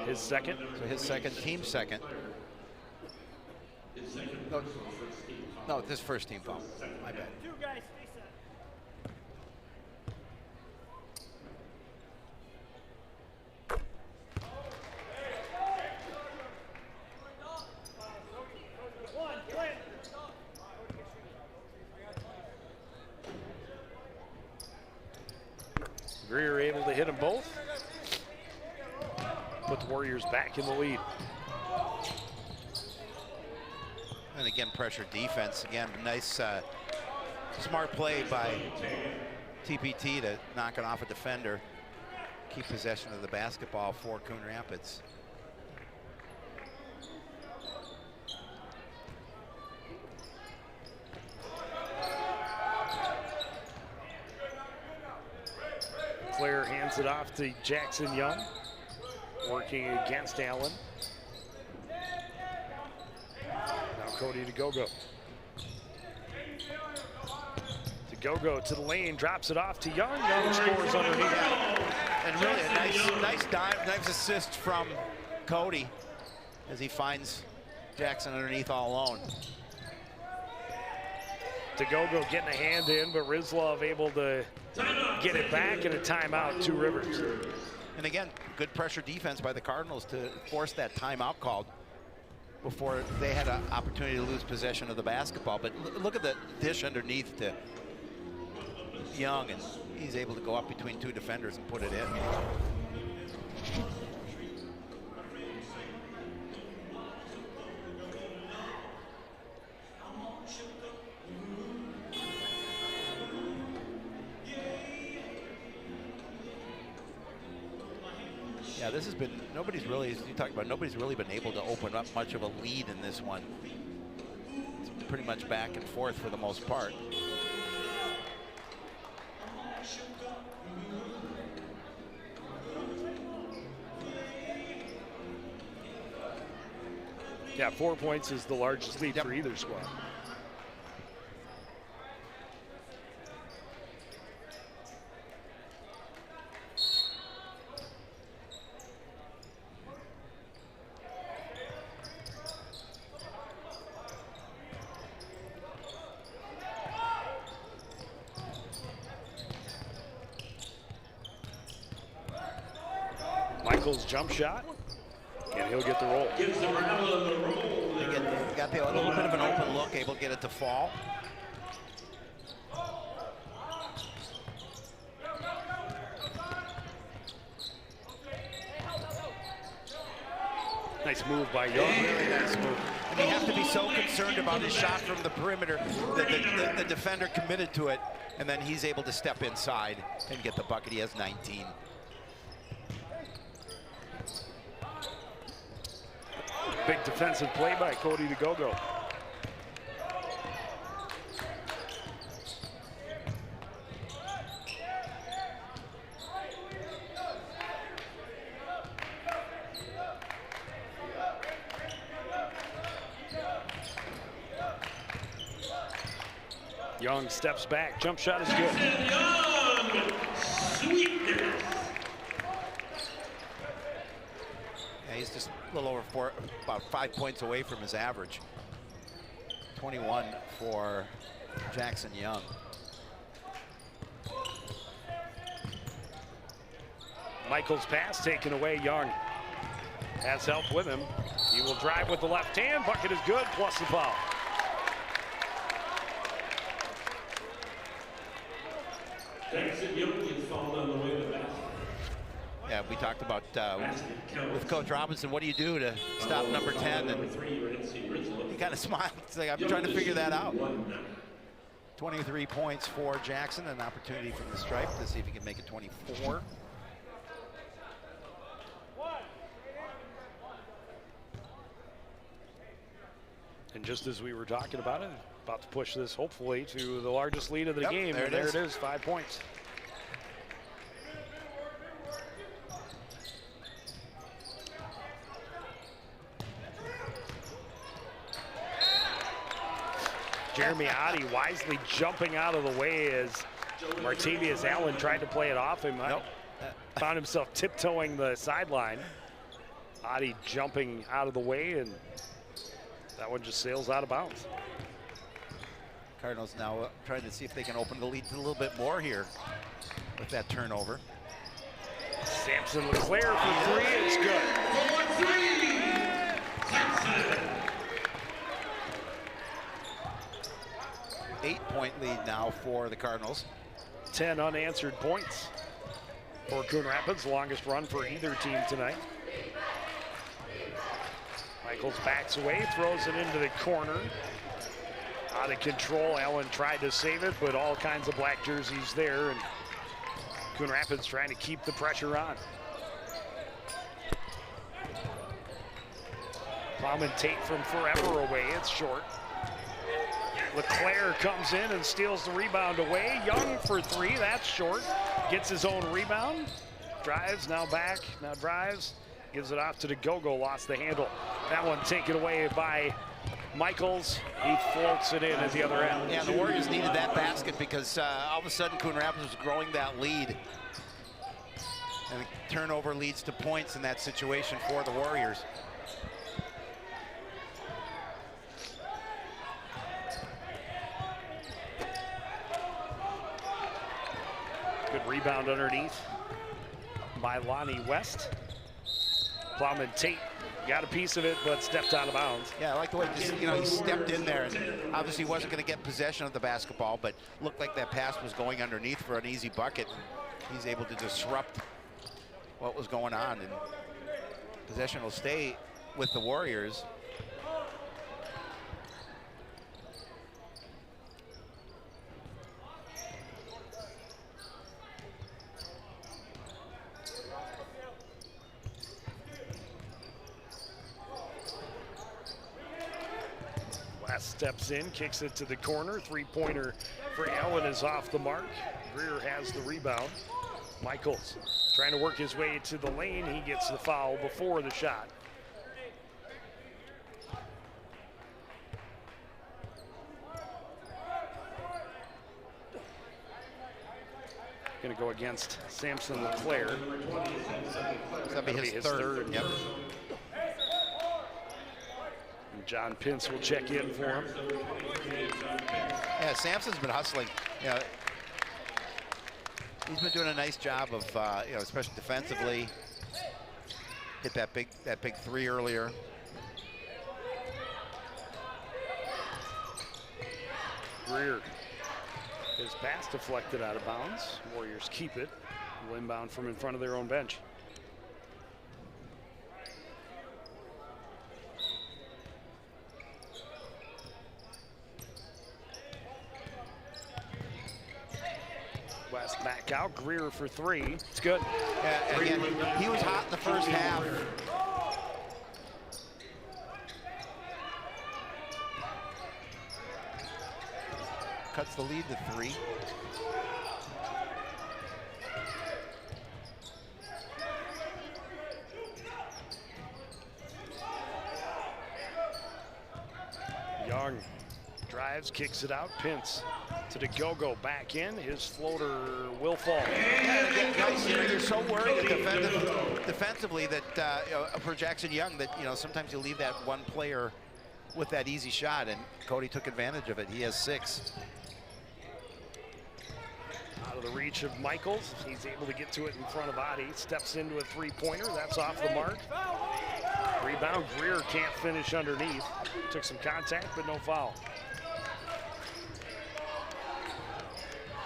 His second. So his second, team second. No, this first team foul. My bad. Greer able to hit them both. Put the Warriors back in the lead. And again, pressure defense. Again, nice, smart play by TPT to knock it off a defender. Keep possession of the basketball for Coon Rapids. Claire hands it off to Jackson Young, working against Allen. Now Cody to Gogo. To Gogo to the lane, drops it off to Young. Young scores underneath. And really a nice dive, nice assist from Cody as he finds Jackson underneath all alone. To Gogo getting a hand in, but Rizlov able to get it back and a timeout, Two Rivers. And again, good pressure defense by the Cardinals to force that timeout called before they had an opportunity to lose possession of the basketball. But look at the dish underneath to Young, and he's able to go up between 2 defenders and put it in. Yeah, this has been, nobody's really, as you talked about, nobody's really been able to open up much of a lead in this one. It's pretty much back and forth for the most part. Yeah, 4 points is the largest lead for either squad. Michaels jump shot, and he'll get the roll. Gives the Rattle the roll. Got a little bit of an open look, able to get it to fall. Nice move by Young. Really nice move. And you have to be so concerned about his shot from the perimeter that the defender committed to it, and then he's able to step inside and get the bucket. He has 19. Big defensive play by Cody DeGogo. Young steps back. Jump shot is good. Young, sweetness. Yeah, he's just a little over about 5 points away from his average. 21 for Jackson Young. Michaels' pass taken away. Young has help with him. He will drive with the left hand. Bucket is good, plus the foul. Jackson Young gets fouled on the way to the basket. Yeah, we talked about with Coach Robinson, what do you do to stop number 10? And he kind of smiled. It's like, I'm trying to figure that out. 23 points for Jackson, an opportunity from the stripe to see if he can make it 24. And just as we were talking about it, about to push this hopefully to the largest lead of the game. There and it there it is, 5 points. Jeremy Adi wisely jumping out of the way as Martavius Allen tried to play it off him. Found himself tiptoeing the sideline. Adi jumping out of the way, and that one just sails out of bounds. Cardinals now trying to see if they can open the lead a little bit more here with that turnover. Sampson Leclerc for three, it's good. 8-point lead now for the Cardinals. 10 unanswered points for Coon Rapids, longest run for either team tonight. Michaels backs away, throws it into the corner. Out of control, Allen tried to save it, but all kinds of black jerseys there, and Coon Rapids trying to keep the pressure on. Plowman Tate from forever away, it's short. Leclerc comes in and steals the rebound away. Young for three, that's short. Gets his own rebound. Drives, now back, now drives. Gives it off to DeGogo, lost the handle. That one taken away by Michaels. He floats it in at the other end. Yeah, the Warriors needed that basket because all of a sudden Coon Rapids was growing that lead. And the turnover leads to points in that situation for the Warriors. Good rebound underneath by Lonnie West. Plowman Tate got a piece of it, but stepped out of bounds. Yeah, I like the way he stepped in there, and obviously he wasn't going to get possession of the basketball, but looked like that pass was going underneath for an easy bucket. He's able to disrupt what was going on, and possession will stay with the Warriors. Steps in, kicks it to the corner. Three-pointer for Allen is off the mark. Greer has the rebound. Michaels trying to work his way to the lane. He gets the foul before the shot. Going to go against Sampson Leclerc. That'll be his third. Yep. John Pence will check in for him. Yeah, Sampson's been hustling. You know, he's been doing a nice job of, especially defensively. hit that big three earlier. Greer. His pass deflected out of bounds. Warriors keep it. Will inbound from in front of their own bench. West back out. Greer for three. It's good. Yeah, again, he was hot in the first half. Cuts the lead to 3. Young drives, kicks it out. Pintz to the go-go, back in. His floater will fall. Guys, you're so worried defensively that for Jackson Young that sometimes you leave that one player with that easy shot, and Cody took advantage of it. He has 6. Out of the reach of Michaels. He's able to get to it in front of Adi. Steps into a three-pointer. That's off the mark. Rebound. Greer can't finish underneath. Took some contact, but no foul.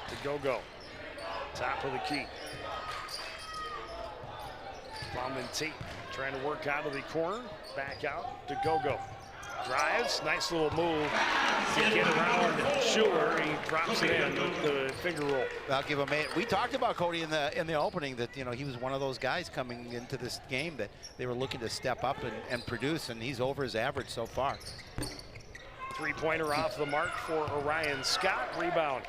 The go-go. Top of the key. Plowman Tate trying to work out of the corner. Back out to go-go. Drives, nice little move to get around Schuler. He drops it in with the finger roll. I'll give him a. We talked about Cody in the opening that he was one of those guys coming into this game that they were looking to step up and produce, and he's over his average so far. Three-pointer off the mark for Orion Scott. Rebound.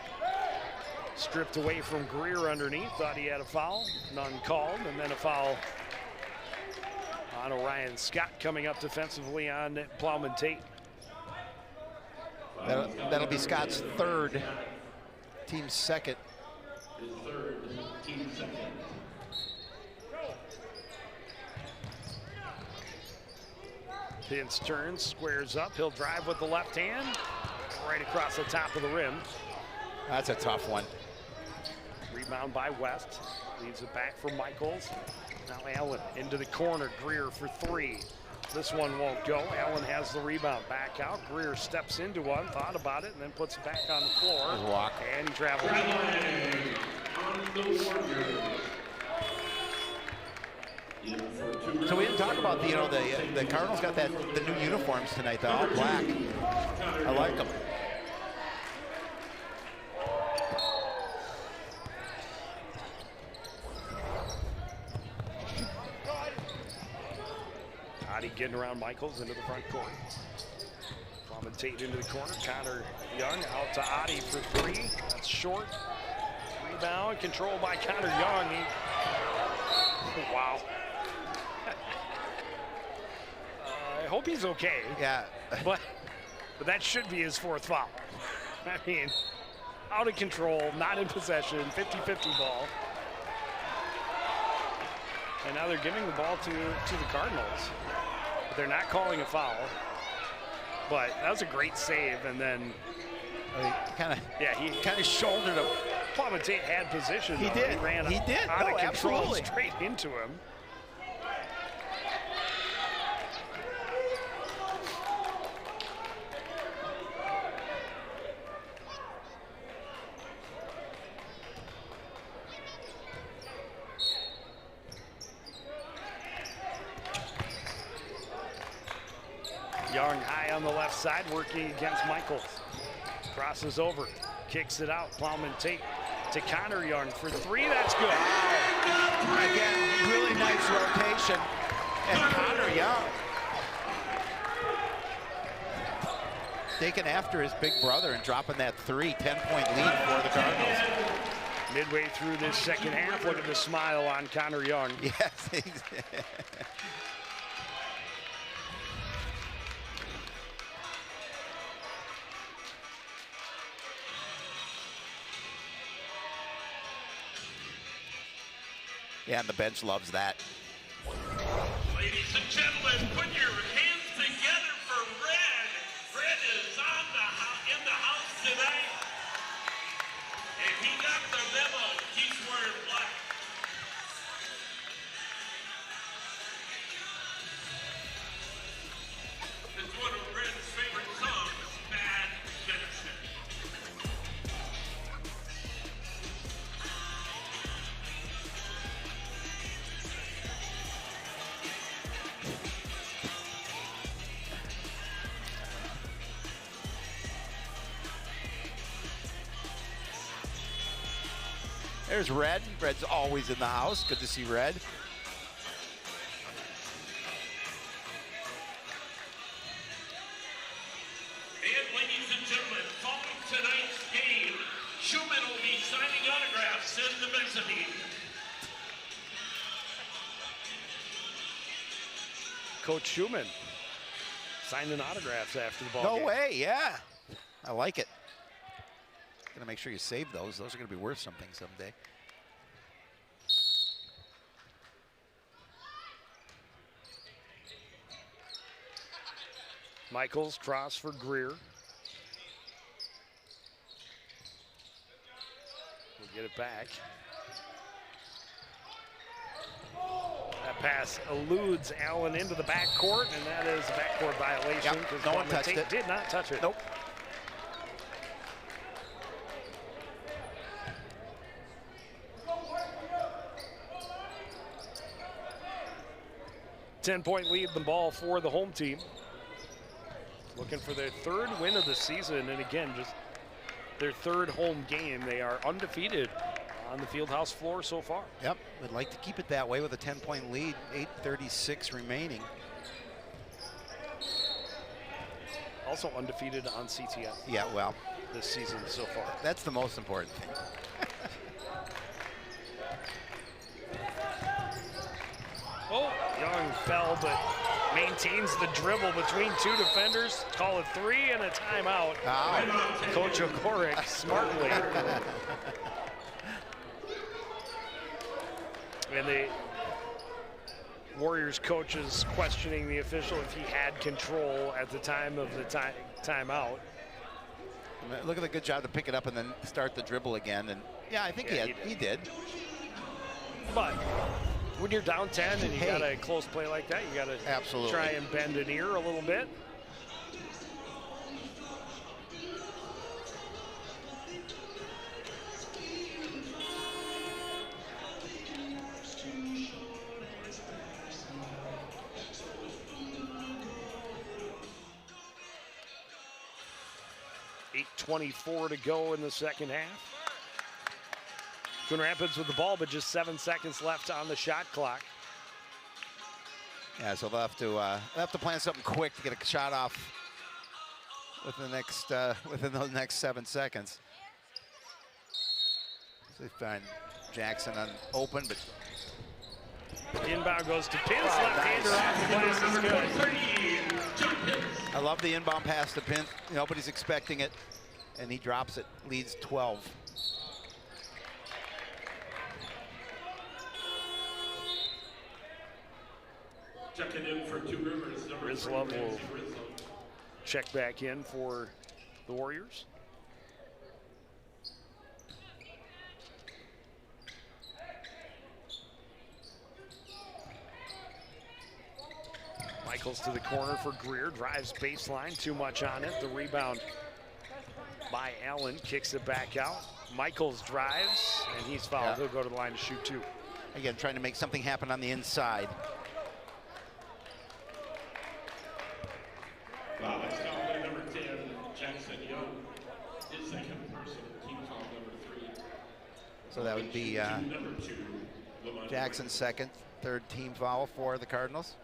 Stripped away from Greer underneath. Thought he had a foul. None called, and then a foul on Orion Scott coming up defensively on Plowman Tate. That'll be Scott's 3rd, team's 2nd. Pintz turns, squares up. He'll drive with the left hand, right across the top of the rim. That's a tough one. Rebound by West. Leaves it back for Michaels. Now Allen into the corner. Greer for 3. This one won't go. Allen has the rebound. Back out. Greer steps into one, thought about it, and then puts it back on the floor. His walk. And he travels. So we didn't talk about the Cardinals got the new uniforms tonight. They're all black. I like them. Adi getting around Michaels into the front court. Plowman Tate into the corner. Connor Young out to Adi for 3. That's short. Rebound controlled by Connor Young. Wow. I hope he's okay. Yeah. But that should be his 4th foul. I mean, out of control, not in possession, 50-50 ball. And now they're giving the ball to the Cardinals. But they're not calling a foul. But that was a great save, and then he kind of shouldered him. Plowman Tate had position. He did. He ran out of control absolutely. Straight into him. Young high on the left side, working against Michaels. Crosses over, kicks it out. Plowman Tate to Connor Young for 3. That's good. Wow. Again, really nice rotation. And Connor Young taking after his big brother and dropping that 3, 10-point lead for the Cardinals. Midway through this second half, look at the smile on Connor Young. Yes. Yeah, and the bench loves that. Ladies and gentlemen, put your hands together for Red. Red is in the house tonight. And he got the memo. He's wearing black. There's Red. Red's always in the house. Good to see Red. And ladies and gentlemen, following tonight's game, Schumann will be signing autographs in the mezzanine. Coach Schumann signing autographs after the ball No game. way, yeah. I like it. Gonna make sure you save those. Those are gonna be worth something someday. Michaels cross for Greer. We'll get it back. That pass eludes Allen into the backcourt, and that is a backcourt violation. Yep, because no one touched it. Did not touch it. Nope. Ten-point lead in the ball for the home team. Looking for their third win of the season, and again, just their third home game. They are undefeated on the Fieldhouse floor so far. Yep, would like to keep it that way with a 10-point lead, 8:36 remaining. Also undefeated on CTF Yeah, well, this season so far. that's the most important thing. Oh, Young fell, but maintains the dribble between two defenders. Call it 3 and a timeout. Coach Okoric smartly. And the Warriors coach is questioning the official if he had control at the time of the timeout. Look at the good job to pick it up and then start the dribble again. And yeah, I think he did. But when you're down 10 and you got a close play like that, you got to absolutely try and bend an ear a little bit. .24 to go in the second half. Coon Rapids with the ball, but just 7 seconds left on the shot clock. Yeah, so they'll have to plan something quick to get a shot off within those next 7 seconds. So they find Jackson open, but inbound goes to Pins, left-hander off the glass is good. I love the inbound pass to Pins. Nobody's expecting it, and he drops it. Leads 12. Checking in for Two Rivers, number Rizlov 3, will check back in for the Warriors. Michaels to the corner for Greer, drives baseline, too much on it. The rebound by Allen, kicks it back out. Michaels drives, and he's fouled. Yeah. He'll go to the line to shoot 2. Again, trying to make something happen on the inside. Wow, that's foul by number 10, Jackson Young. His second personal team foul, number 3. So that would be Number 2, Lamont Jackson's second, third team foul for the Cardinals.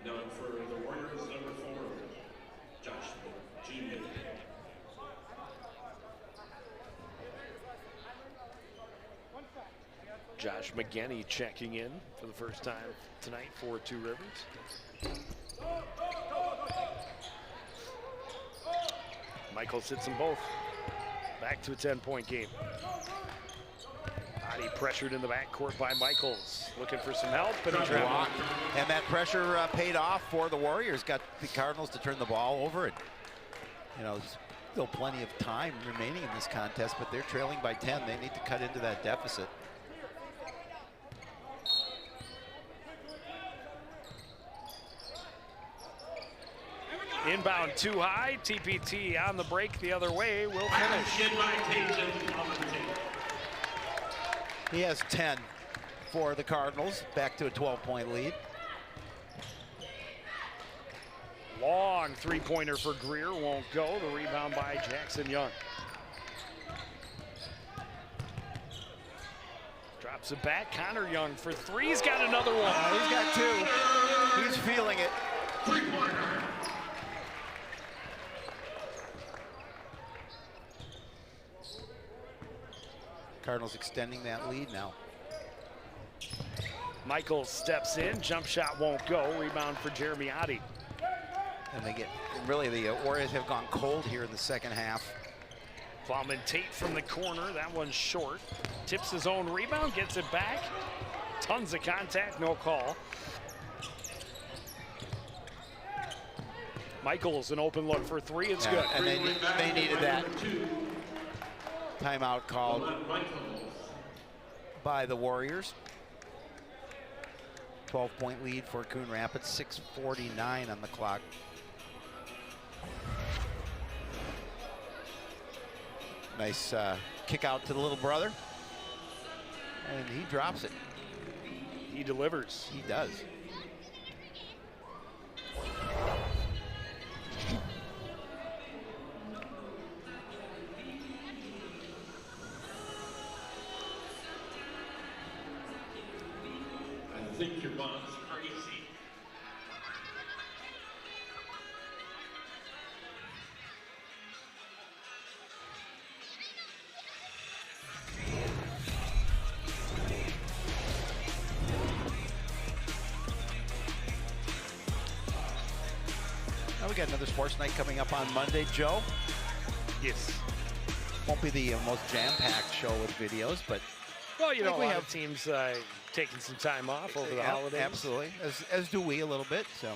Now for the Warriors, number 4, Josh G. Josh McGinney checking in for the first time tonight for Two Rivers. Michaels hits them both. Back to a 10-point game. Body pressured in the backcourt by Michaels. Looking for some help, but he's traveling. And that pressure paid off for the Warriors. Got the Cardinals to turn the ball over. And, there's still plenty of time remaining in this contest, but they're trailing by 10. They need to cut into that deficit. Inbound too high. TPT on the break the other way. Will finish. He has 10. for the Cardinals, back to a 12-point lead. Long three-pointer for Greer, won't go. The rebound by Jackson Young. Drops it back, Connor Young for three. He's got another one. He's got two. He's feeling it. Cardinals extending that lead now. Michaels steps in, jump shot won't go. Rebound for Jeremy Oddie. And they get, really the Warriors have gone cold here in the second half. Plowman Tate from the corner, that one's short. Tips his own rebound, gets it back. Tons of contact, no call. Michaels, an open look for three, it's good. And they needed that. Timeout called by the Warriors. 12-point lead for Coon Rapids, 6:49 on the clock. Nice kick out to the little brother. And he drops it. He delivers. He does. I think your mom's crazy. Now we got another sports night coming up on Monday, Joe. Yes. Won't be the most jam-packed show with videos, but Well, you know, we a lot have of teams taking some time off over the holidays. Absolutely, as do we a little bit. So.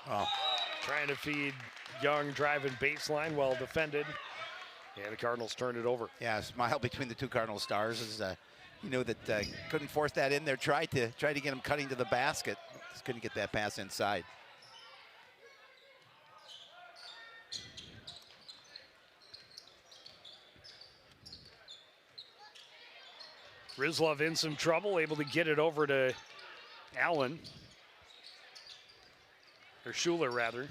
Oh. Trying to feed Young, driving baseline, well defended. And the Cardinals turned it over. Yeah, a smile between the two Cardinal stars as you know that couldn't force that in there. Tried to get him cutting to the basket. Just couldn't get that pass inside. Rizlov in some trouble, able to get it over to Allen. Or Schuler, rather.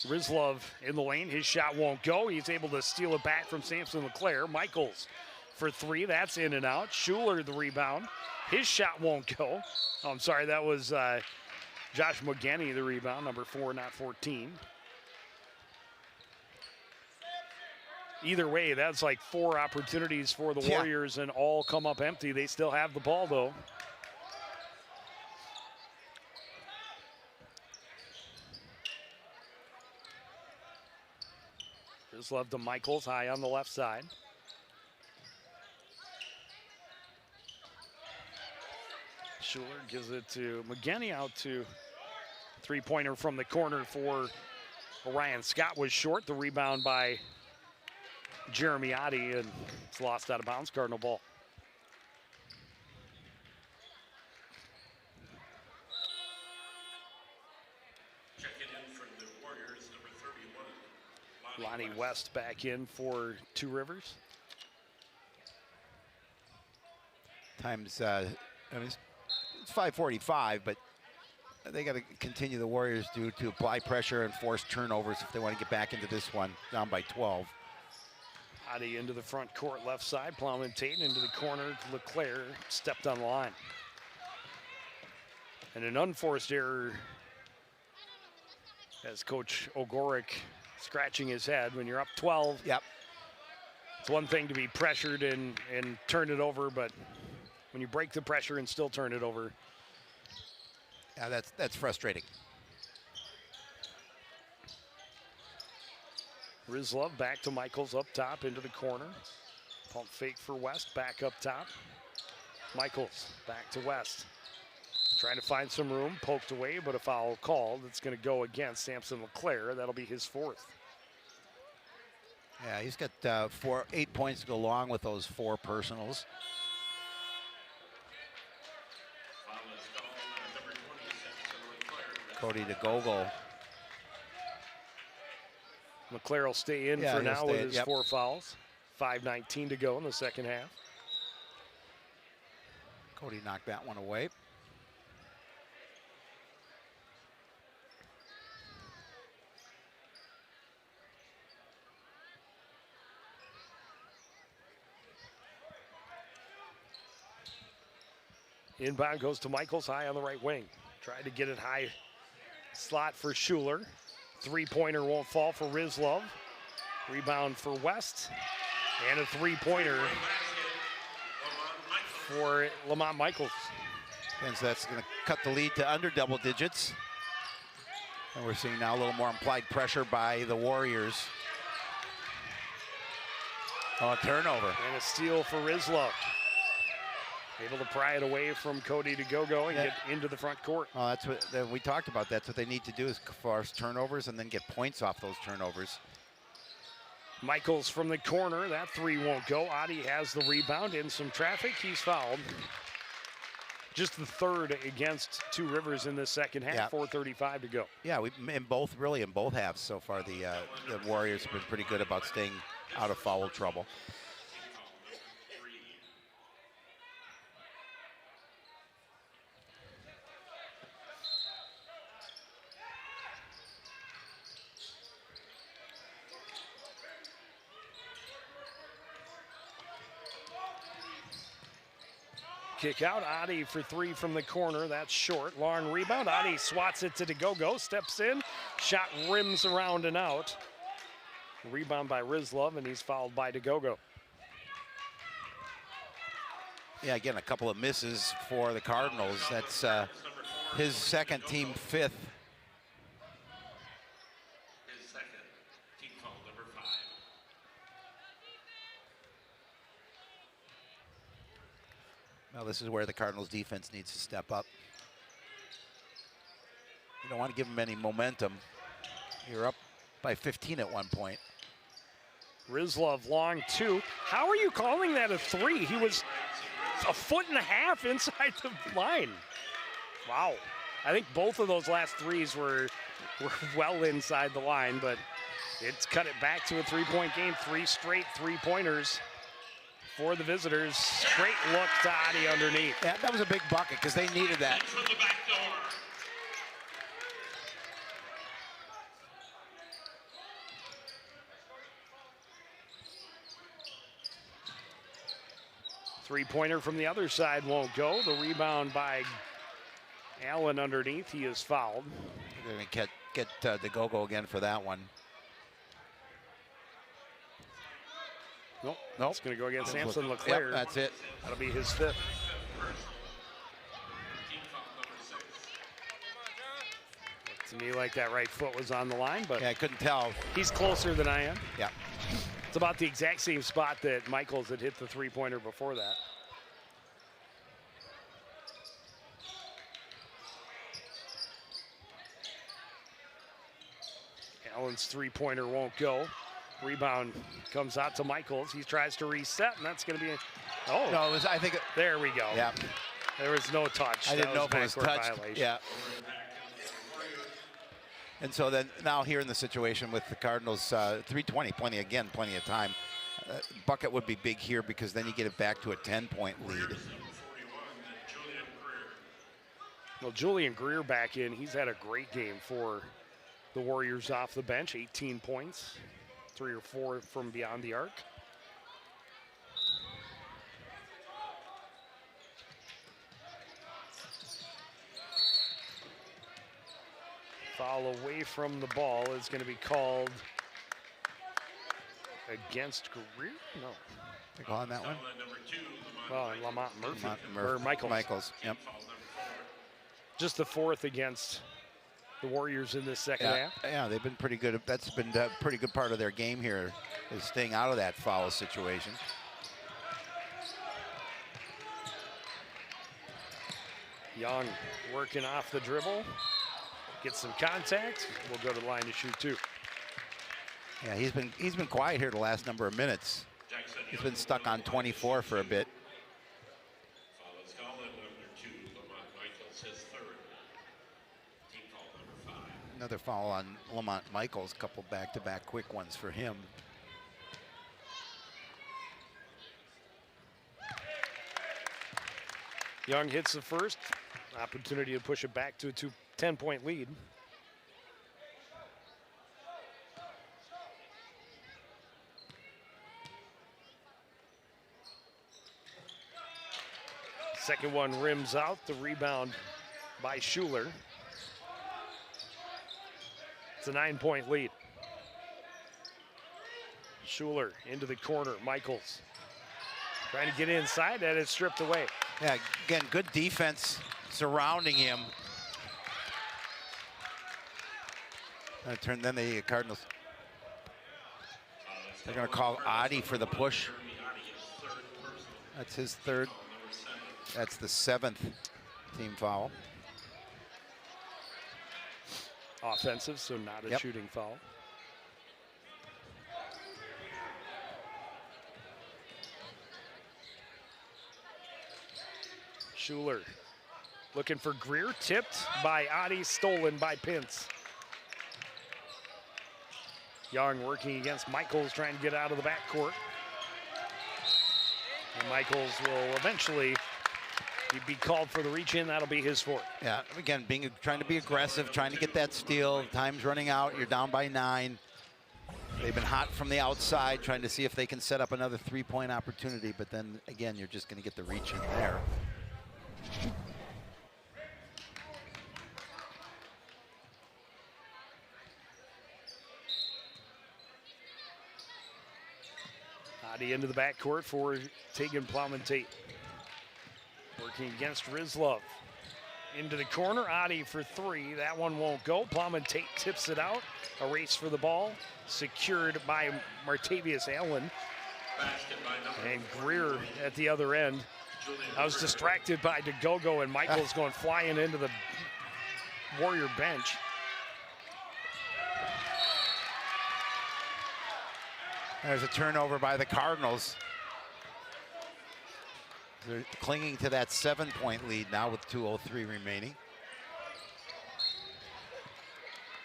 Rizlov in the lane. His shot won't go. He's able to steal it back from Samson LeClaire. Michaels for three. That's in and out. Schuler the rebound. His shot won't go. Oh, I'm sorry. That was Josh McGinney, the rebound. Number 4, not 14. Either way, that's like 4 opportunities for the Warriors and all come up empty. They still have the ball, though. Rizlov to Michaels, high on the left side. Schuler gives it to McGinney, out to three-pointer from the corner for Orion Scott was short. The rebound by Jeremy Oddie, and it's lost out of bounds. Cardinal ball. Lonnie West back in for Two Rivers. Times, I mean, it's 5:45, but they got to continue, the Warriors do, to apply pressure and force turnovers if they want to get back into this one, down by 12. Oddie into the front court, left side. Plowman Tate into the corner. LeClaire stepped on the line. And an unforced error as Coach Ogorek scratching his head. When you're up 12, yep, it's one thing to be pressured and turn it over, but when you break the pressure and still turn it over, yeah, that's frustrating. Rizlov back to Michaels up top into the corner. Pump fake for West, back up top. Michaels back to West. Trying to find some room, poked away, but a foul called. It's going to go against Samson LeClaire. That'll be his 4th. Yeah, he's got 8 points to go along with those 4 personals. Cody DeGogo. LeClaire will stay in for now with his 4 fouls. 5:19 to go in the second half. Cody knocked that one away. Inbound goes to Michaels, high on the right wing. Tried to get it high slot for Schuler. 3-pointer won't fall for Rizlov. Rebound for West. And a 3-pointer for Lamont Michaels. And so that's going to cut the lead to under double digits. And we're seeing now a little more implied pressure by the Warriors. Oh, a turnover. And a steal for Rizlov. Able to pry it away from Cody DeGogo and get into the front court. Oh, that's what we talked about. That's what they need to do is force turnovers and then get points off those turnovers. Michaels from the corner. That 3 won't go. Adi has the rebound in some traffic. He's fouled. Just the 3rd against Two Rivers in this second half. Yeah. 4:35 to go. Yeah, in both halves so far, the Warriors have been pretty good about staying out of foul trouble. Kick out, Adi for 3 from the corner. That's short. Long rebound. Adi swats it to DeGogo. Steps in. Shot rims around and out. Rebound by Rizlov, and he's fouled by DeGogo. Yeah, again, a couple of misses for the Cardinals. That's his second, team 5th. His second, team foul number 5. Well, this is where the Cardinals defense needs to step up. You don't want to give them any momentum. You're up by 15 at one point. Rizlov long 2. How are you calling that a 3? He was a 1.5 feet inside the line. Wow. I think both of those last 3s were well inside the line, but it's cut it back to a 3-point game. 3 straight 3-pointers for the visitors. Great look to Adi underneath. Yeah, that was a big bucket because they needed that. From the back door. Three-pointer from the other side won't go. The rebound by Allen underneath. He is fouled. They're going to get DeGogo again for that one. Nope. It's going to go against Samson LeClaire. Yep, that's it. That'll be his 5th. Looked to me like that right foot was on the line, but yeah, I couldn't tell. He's closer than I am. Yeah. It's about the exact same spot that Michaels had hit the 3-pointer before that. Allen's 3-pointer won't go. Rebound comes out to Michaels. He tries to reset, and that's going to be No, it was, I think. There we go. Yeah. There was no touch. I didn't know if it was touched. Violation. Yeah. And so then now here in the situation with the Cardinals, 3:20, plenty of time. Bucket would be big here because then you get it back to a 10-point lead. Well, Julian Greer back in. He's had a great game for the Warriors off the bench. 18 points, 3 or 4 from beyond the arc. Foul away from the ball is going to be called against Greer? No. They call on that one? Well, Lamont Murphy. Or Michaels. Michaels, yep. Just the 4th against the Warriors in this second half. Yeah, they've been pretty good. That's been a pretty good part of their game here, is staying out of that foul situation. Young working off the dribble, gets some contact. We'll go to the line to shoot 2. Yeah, he's been quiet here the last number of minutes. He's been stuck on 24 for a bit. Foul is called on number 2. Lamont Michaels, his 3rd. Team foul number 5. Another foul on Lamont Michaels, couple back-to-back quick ones for him. Young hits the first. Opportunity to push it back to a 10-point lead. Second one rims out. The rebound by Schuler. It's a 9-point lead. Schuler into the corner. Michaels trying to get inside, and it's stripped away. Yeah, again, good defense surrounding him. Then the Cardinals, they're going to call Adi for the push. That's his 3rd. That's the 7th team foul. Offensive, so not a shooting foul. Schuler looking for Greer, tipped by Adi, stolen by Pintz. Young working against Michaels, trying to get out of the backcourt. And Michaels will eventually be called for the reach in. That'll be his 4th. Yeah, again, trying to be aggressive, trying to get that steal. Time's running out. You're down by 9. They've been hot from the outside, trying to see if they can set up another 3-point opportunity. But then again, you're just going to get the reach in there. Adi into the backcourt for Tegan Plowman-Tate. Working against Rizlov. Into the corner, Adi for 3. That one won't go. Plowman-Tate tips it out. A race for the ball. Secured by Martavius Allen. And Greer at the other end. I was distracted by DeGogo and Michaels going flying into the Warrior bench. There's a turnover by the Cardinals. They're clinging to that 7-point lead now with 2:03 remaining.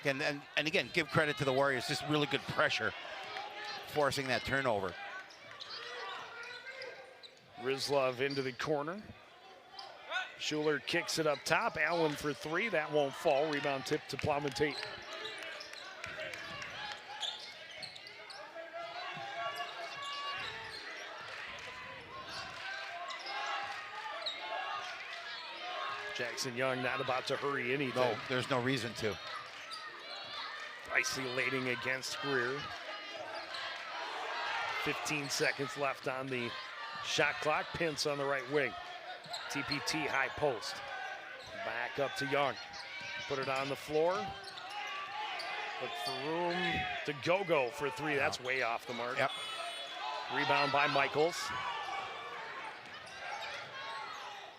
And again, give credit to the Warriors, just really good pressure, forcing that turnover. Rizlov into the corner. Schuler kicks it up top. Allen for 3. That won't fall. Rebound tip to Plowman-Tate. Jackson Young not about to hurry anything. No, there's no reason to. Isolating against Greer. 15 seconds left on the shot clock. Pintz on the right wing. TPT high post. Back up to Young. Put it on the floor. Look for room to go for 3. That's way off the mark. Yep. Rebound by Michaels.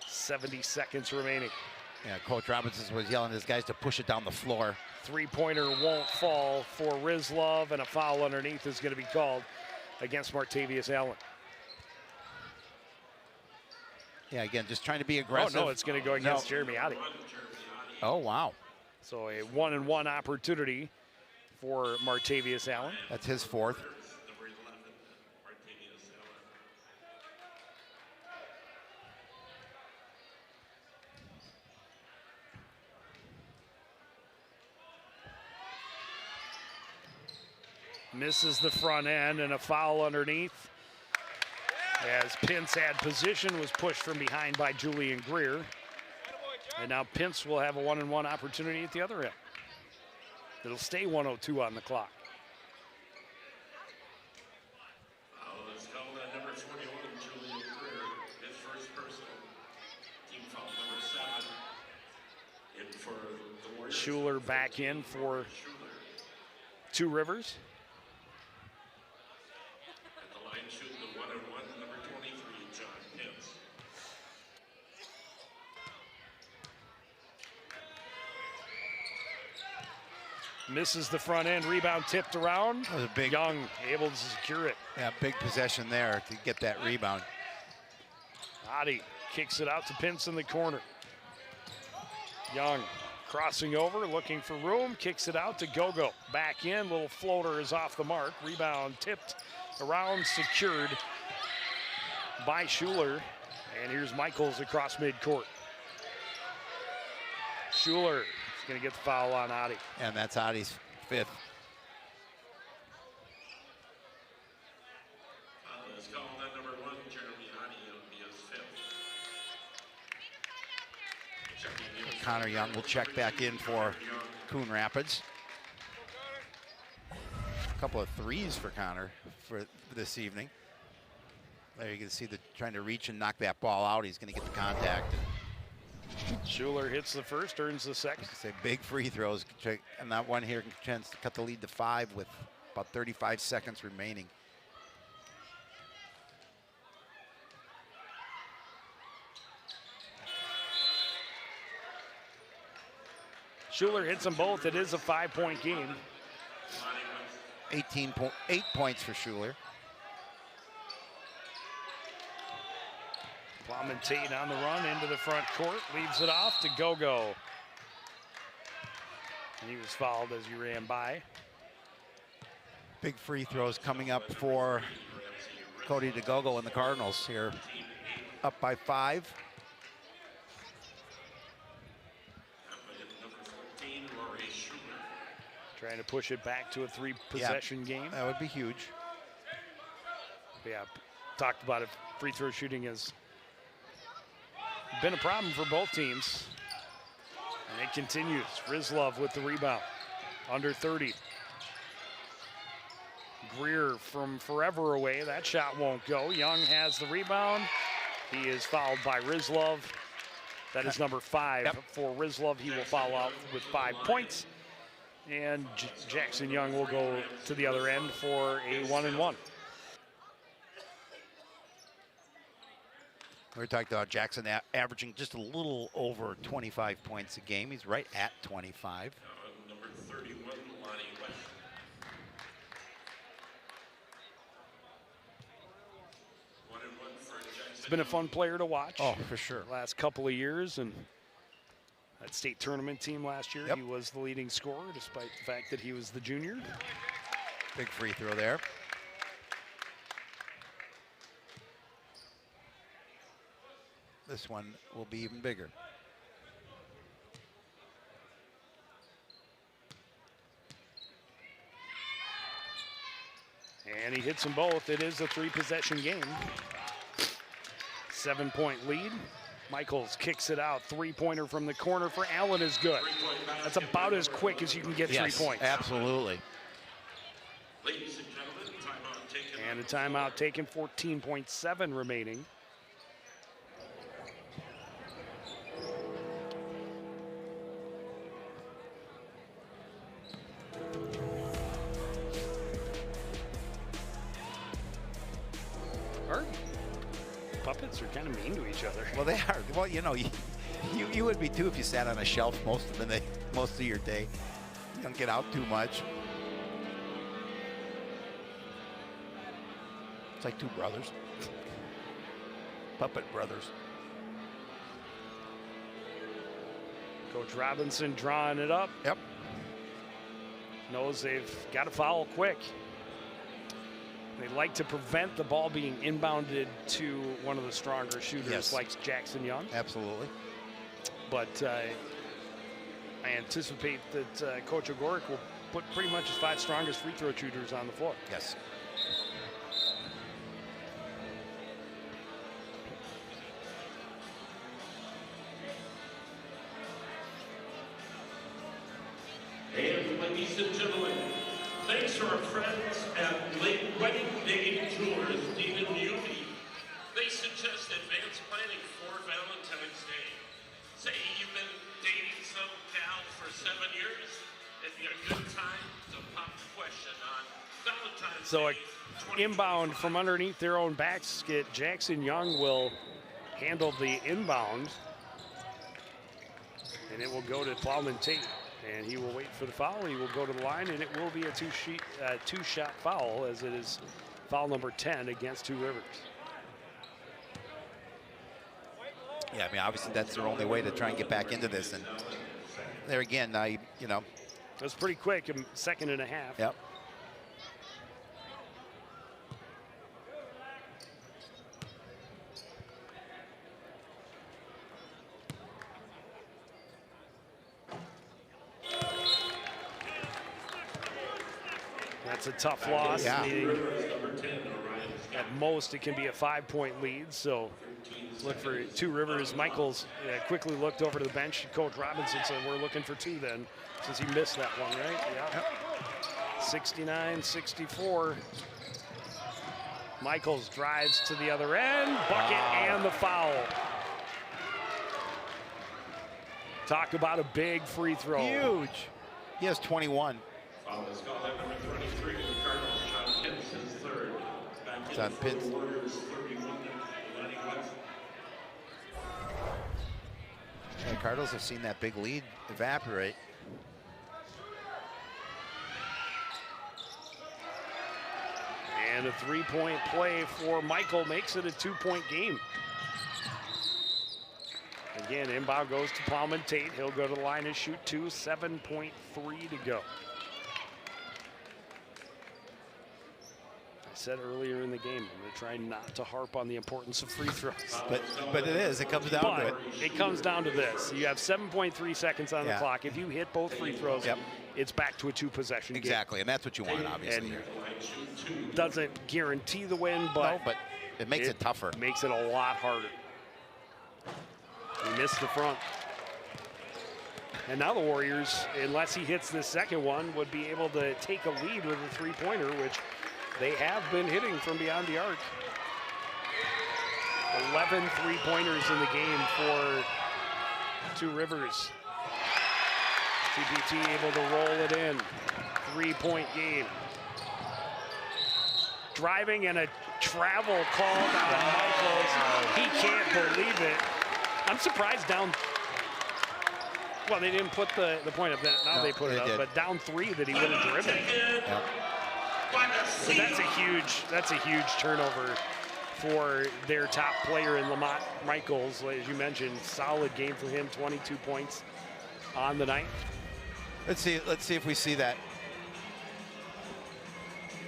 70 seconds remaining. Yeah, Coach Robinson was yelling at his guys to push it down the floor. 3-pointer won't fall for Rizlov, and a foul underneath is going to be called against Martavius Allen. Yeah, again, just trying to be aggressive. Oh, no, it's going to go against Jeremy Adi. Oh, wow. So a 1-and-1 opportunity for Martavius Allen. That's his 4th. Misses the front end, and a foul underneath. As Pintz had position, was pushed from behind by Julian Greer. And now Pintz will have a 1-and-1 opportunity at the other end. It'll stay 1:02 on the clock. Foul is called on number 21, Julian Greer, his first personal. Team foul number 7. In for the Schuler back in for Two Rivers. At the line shooting the 1-on-1, number 23, John Pitts. Misses the front end, rebound tipped around. That was a big, Young able to secure it. yeah, big possession there to get that rebound. Adi kicks it out to Pince in the corner. Young crossing over, looking for room, kicks it out to Gogo. Back in, little floater is off the mark. Rebound tipped around, secured by Schuler. And here's Michaels across midcourt. Schuler is going to get the foul on Adi. And that's Adi's 5th. Foul is called on number 1, Jeremy Adi. It'll be his 5th. Checking in. Connor Young will check back in for Coon Rapids. A couple of threes for Connor for this evening. There you can see the trying to reach and knock that ball out. He's going to get the contact. Schuler hits the first, earns the second. Say big free throws, and that one here chance to cut the lead to 5 with about 35 seconds remaining. Schuler hits them both. It is a 5-point game. 8 points for Schuler. Plum and Tate on the run into the front court, leaves it off to Gogo. And he was fouled as he ran by. Big free throws coming up for Cody DeGogo and the Cardinals here. Up by 5. Trying to push it back to a 3-possession game. That would be huge. Yeah, talked about it. Free throw shooting has been a problem for both teams. And it continues. Rizlov with the rebound. Under 30. Greer from forever away. That shot won't go. Young has the rebound. He is fouled by Rizlov. That is number 5 for Rizlov. He will foul out with 5 points. And Jackson Young will go to the other end for a 1-and-1. We were talking about Jackson averaging just a little over 25 points a game. He's right at 25. Number 31, Lonnie West. It's been a fun player to watch. Oh, for sure. Last couple of years, and that state tournament team last year, he was the leading scorer, despite the fact that he was the junior. Big free throw there. This one will be even bigger. And he hits them both. It is a 3-possession game. 7-point lead. Michaels kicks it out. 3-pointer from the corner for Allen is good. That's about as quick as you can get 3 points. Absolutely. Ladies and gentlemen, timeout taken. And a timeout taken, 14.7 remaining. Our puppets are kind of mean to each other. Well, they are. Well, you know, you would be too if you sat on a shelf most of your day. You don't get out too much. It's like two brothers. Puppet brothers. Coach Robinson drawing it up. Yep. Knows they've got to foul quick. They like to prevent the ball being inbounded to one of the stronger shooters like Jackson Young. Absolutely. But I anticipate that Coach Ogoric will put pretty much his 5 strongest free throw shooters on the floor. Yes. And ladies and gentlemen, thanks to our friends at Wedding Day Jewelers, Dean and Beauty. They suggest advanced planning for Valentine's Day. Say you've been dating some gal for 7 So inbound from underneath their own basket. Jackson Young will handle the inbound. And it will go to Plowman Tate. And he will wait for the foul. He will go to the line, and it will be a two-shot foul, as it is foul number 10 against Two Rivers. Yeah, I mean, obviously that's their only way to try and get back into this. And there again, you know. It was pretty quick, a second and a half. Yep. That's a tough loss. Yeah. At most, it can be a 5-point lead. So look for Two Rivers. Michaels quickly looked over to the bench. Coach Robinson said, we're looking for two then, since he missed that one, right? Yeah. Yep. 69-64. Michaels drives to the other end. Bucket and the foul. Talk about a big free throw. Huge. He has 21. Foul is called at number 23 for the Cardinals. John Pitts is third. It's on Pitts. Warriors 31 Lenny West. The Cardinals have seen that big lead evaporate. And a 3-point play for Michael makes it a 2-point game. Again, inbound goes to Plowman Tate. He'll go to the line and shoot two, 7.3 to go. I said earlier in the game, I'm going to try not to harp on the importance of free throws. But it is. It comes down to it. It comes down to this. You have 7.3 seconds on the clock. If you hit both free throws, it's back to a two-possession game. Exactly, and that's what you want, obviously. And doesn't guarantee the win, but it makes it tougher. Makes it a lot harder. He missed the front. And now the Warriors, unless he hits this second one, would be able to take a lead with a three-pointer, which they have been hitting from beyond the arc. 11 three-pointers in the game for Two Rivers. TPT able to roll it in. 3-point game. Driving and a travel called on Michaels. He can't believe it. I'm surprised down. Well, they didn't put the point up. Now they put it up, but down 3 that he would have driven. Yep. So that's a huge turnover for their top player in Lamont Michaels. As you mentioned, solid game for him. 22 points on the night. Let's see if we see that.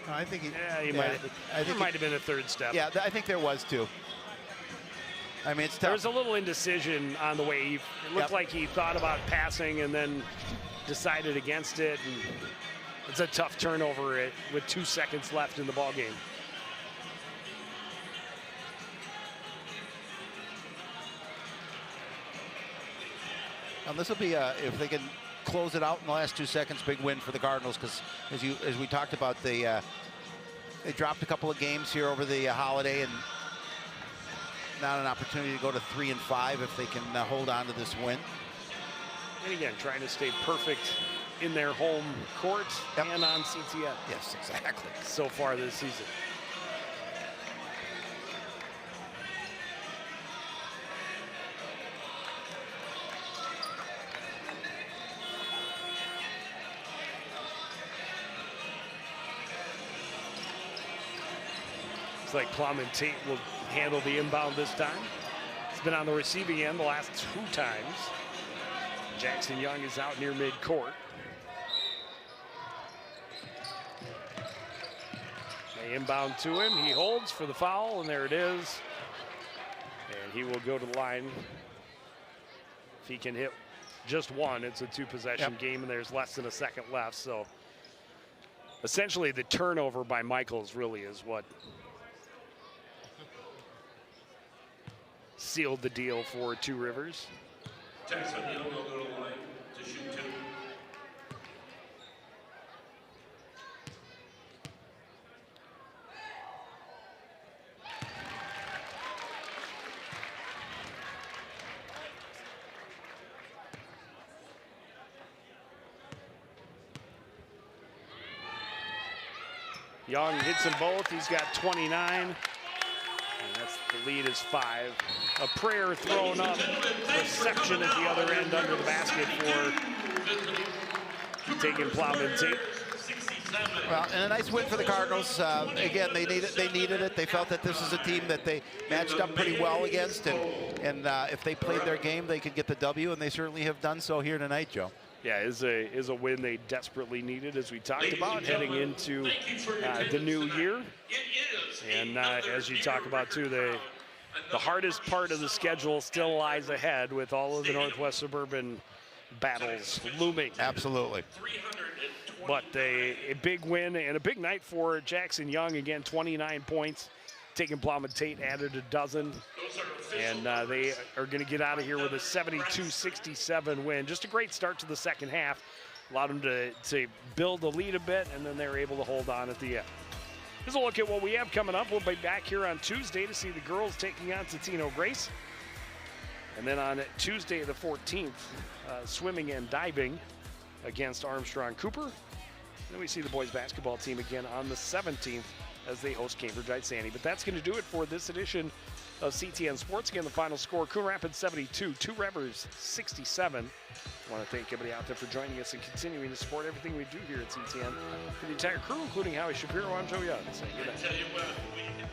I think he might. There might have been a third step. Yeah, I think there was too. I mean, it's tough. There was a little indecision on the way. It looked like he thought about passing and then decided against it. And it's a tough turnover with 2 seconds left in the ball game. And this will be if they can close it out in the last 2 seconds, big win for the Cardinals, because as we talked about, they dropped a couple of games here over the holiday, and now an opportunity to go to 3 and 5 if they can hold on to this win. And again, trying to stay perfect in their home court and on CTF. Yes, exactly. So far this season. Looks like Plowman Tate will handle the inbound this time. He's been on the receiving end the last 2 times. Jackson Young is out near midcourt. They inbound to him. He holds for the foul, and there it is. And he will go to the line. If he can hit just one, it's a 2-possession game, and there's less than a second left. So essentially the turnover by Michaels really is what sealed the deal for Two Rivers. Jackson Young will go to the line to shoot 2. Young hits them both. He's got 29. And that's the lead is 5. A prayer thrown up. Reception at the other end under the basket for taking Plowman Tate. Well, and a nice win for the Cardinals. Again, they needed it. They felt that this is a team that they matched up pretty well against, and if they played their game, they could get the W, and they certainly have done so here tonight, Joe. Yeah, is a win they desperately needed, as we talked about, heading into the new year. And as you talk about, too, the hardest part of the schedule still lies ahead with all of the Northwest Suburban battles looming. Absolutely. But a big win and a big night for Jackson Young. Again, 29 points. Taking Plowman Tate, added a dozen. And they are going to get out of here with a 72-67 win. Just a great start to the second half. Allowed them to build the lead a bit, and then they were able to hold on at the end. Here's a look at what we have coming up. We'll be back here on Tuesday to see the girls taking on Totino Grace. And then on Tuesday the 14th, swimming and diving against Armstrong Cooper. Then we see the boys basketball team again on the 17th as they host Cambridge Sandy. But that's going to do it for this edition of CTN Sports. Again, the final score, Coon Rapids 72, Two Rivers 67. I want to thank everybody out there for joining us and continuing to support everything we do here at CTN. For the entire crew, including Howie Shapiro, I'm Joe Young. Saying good night.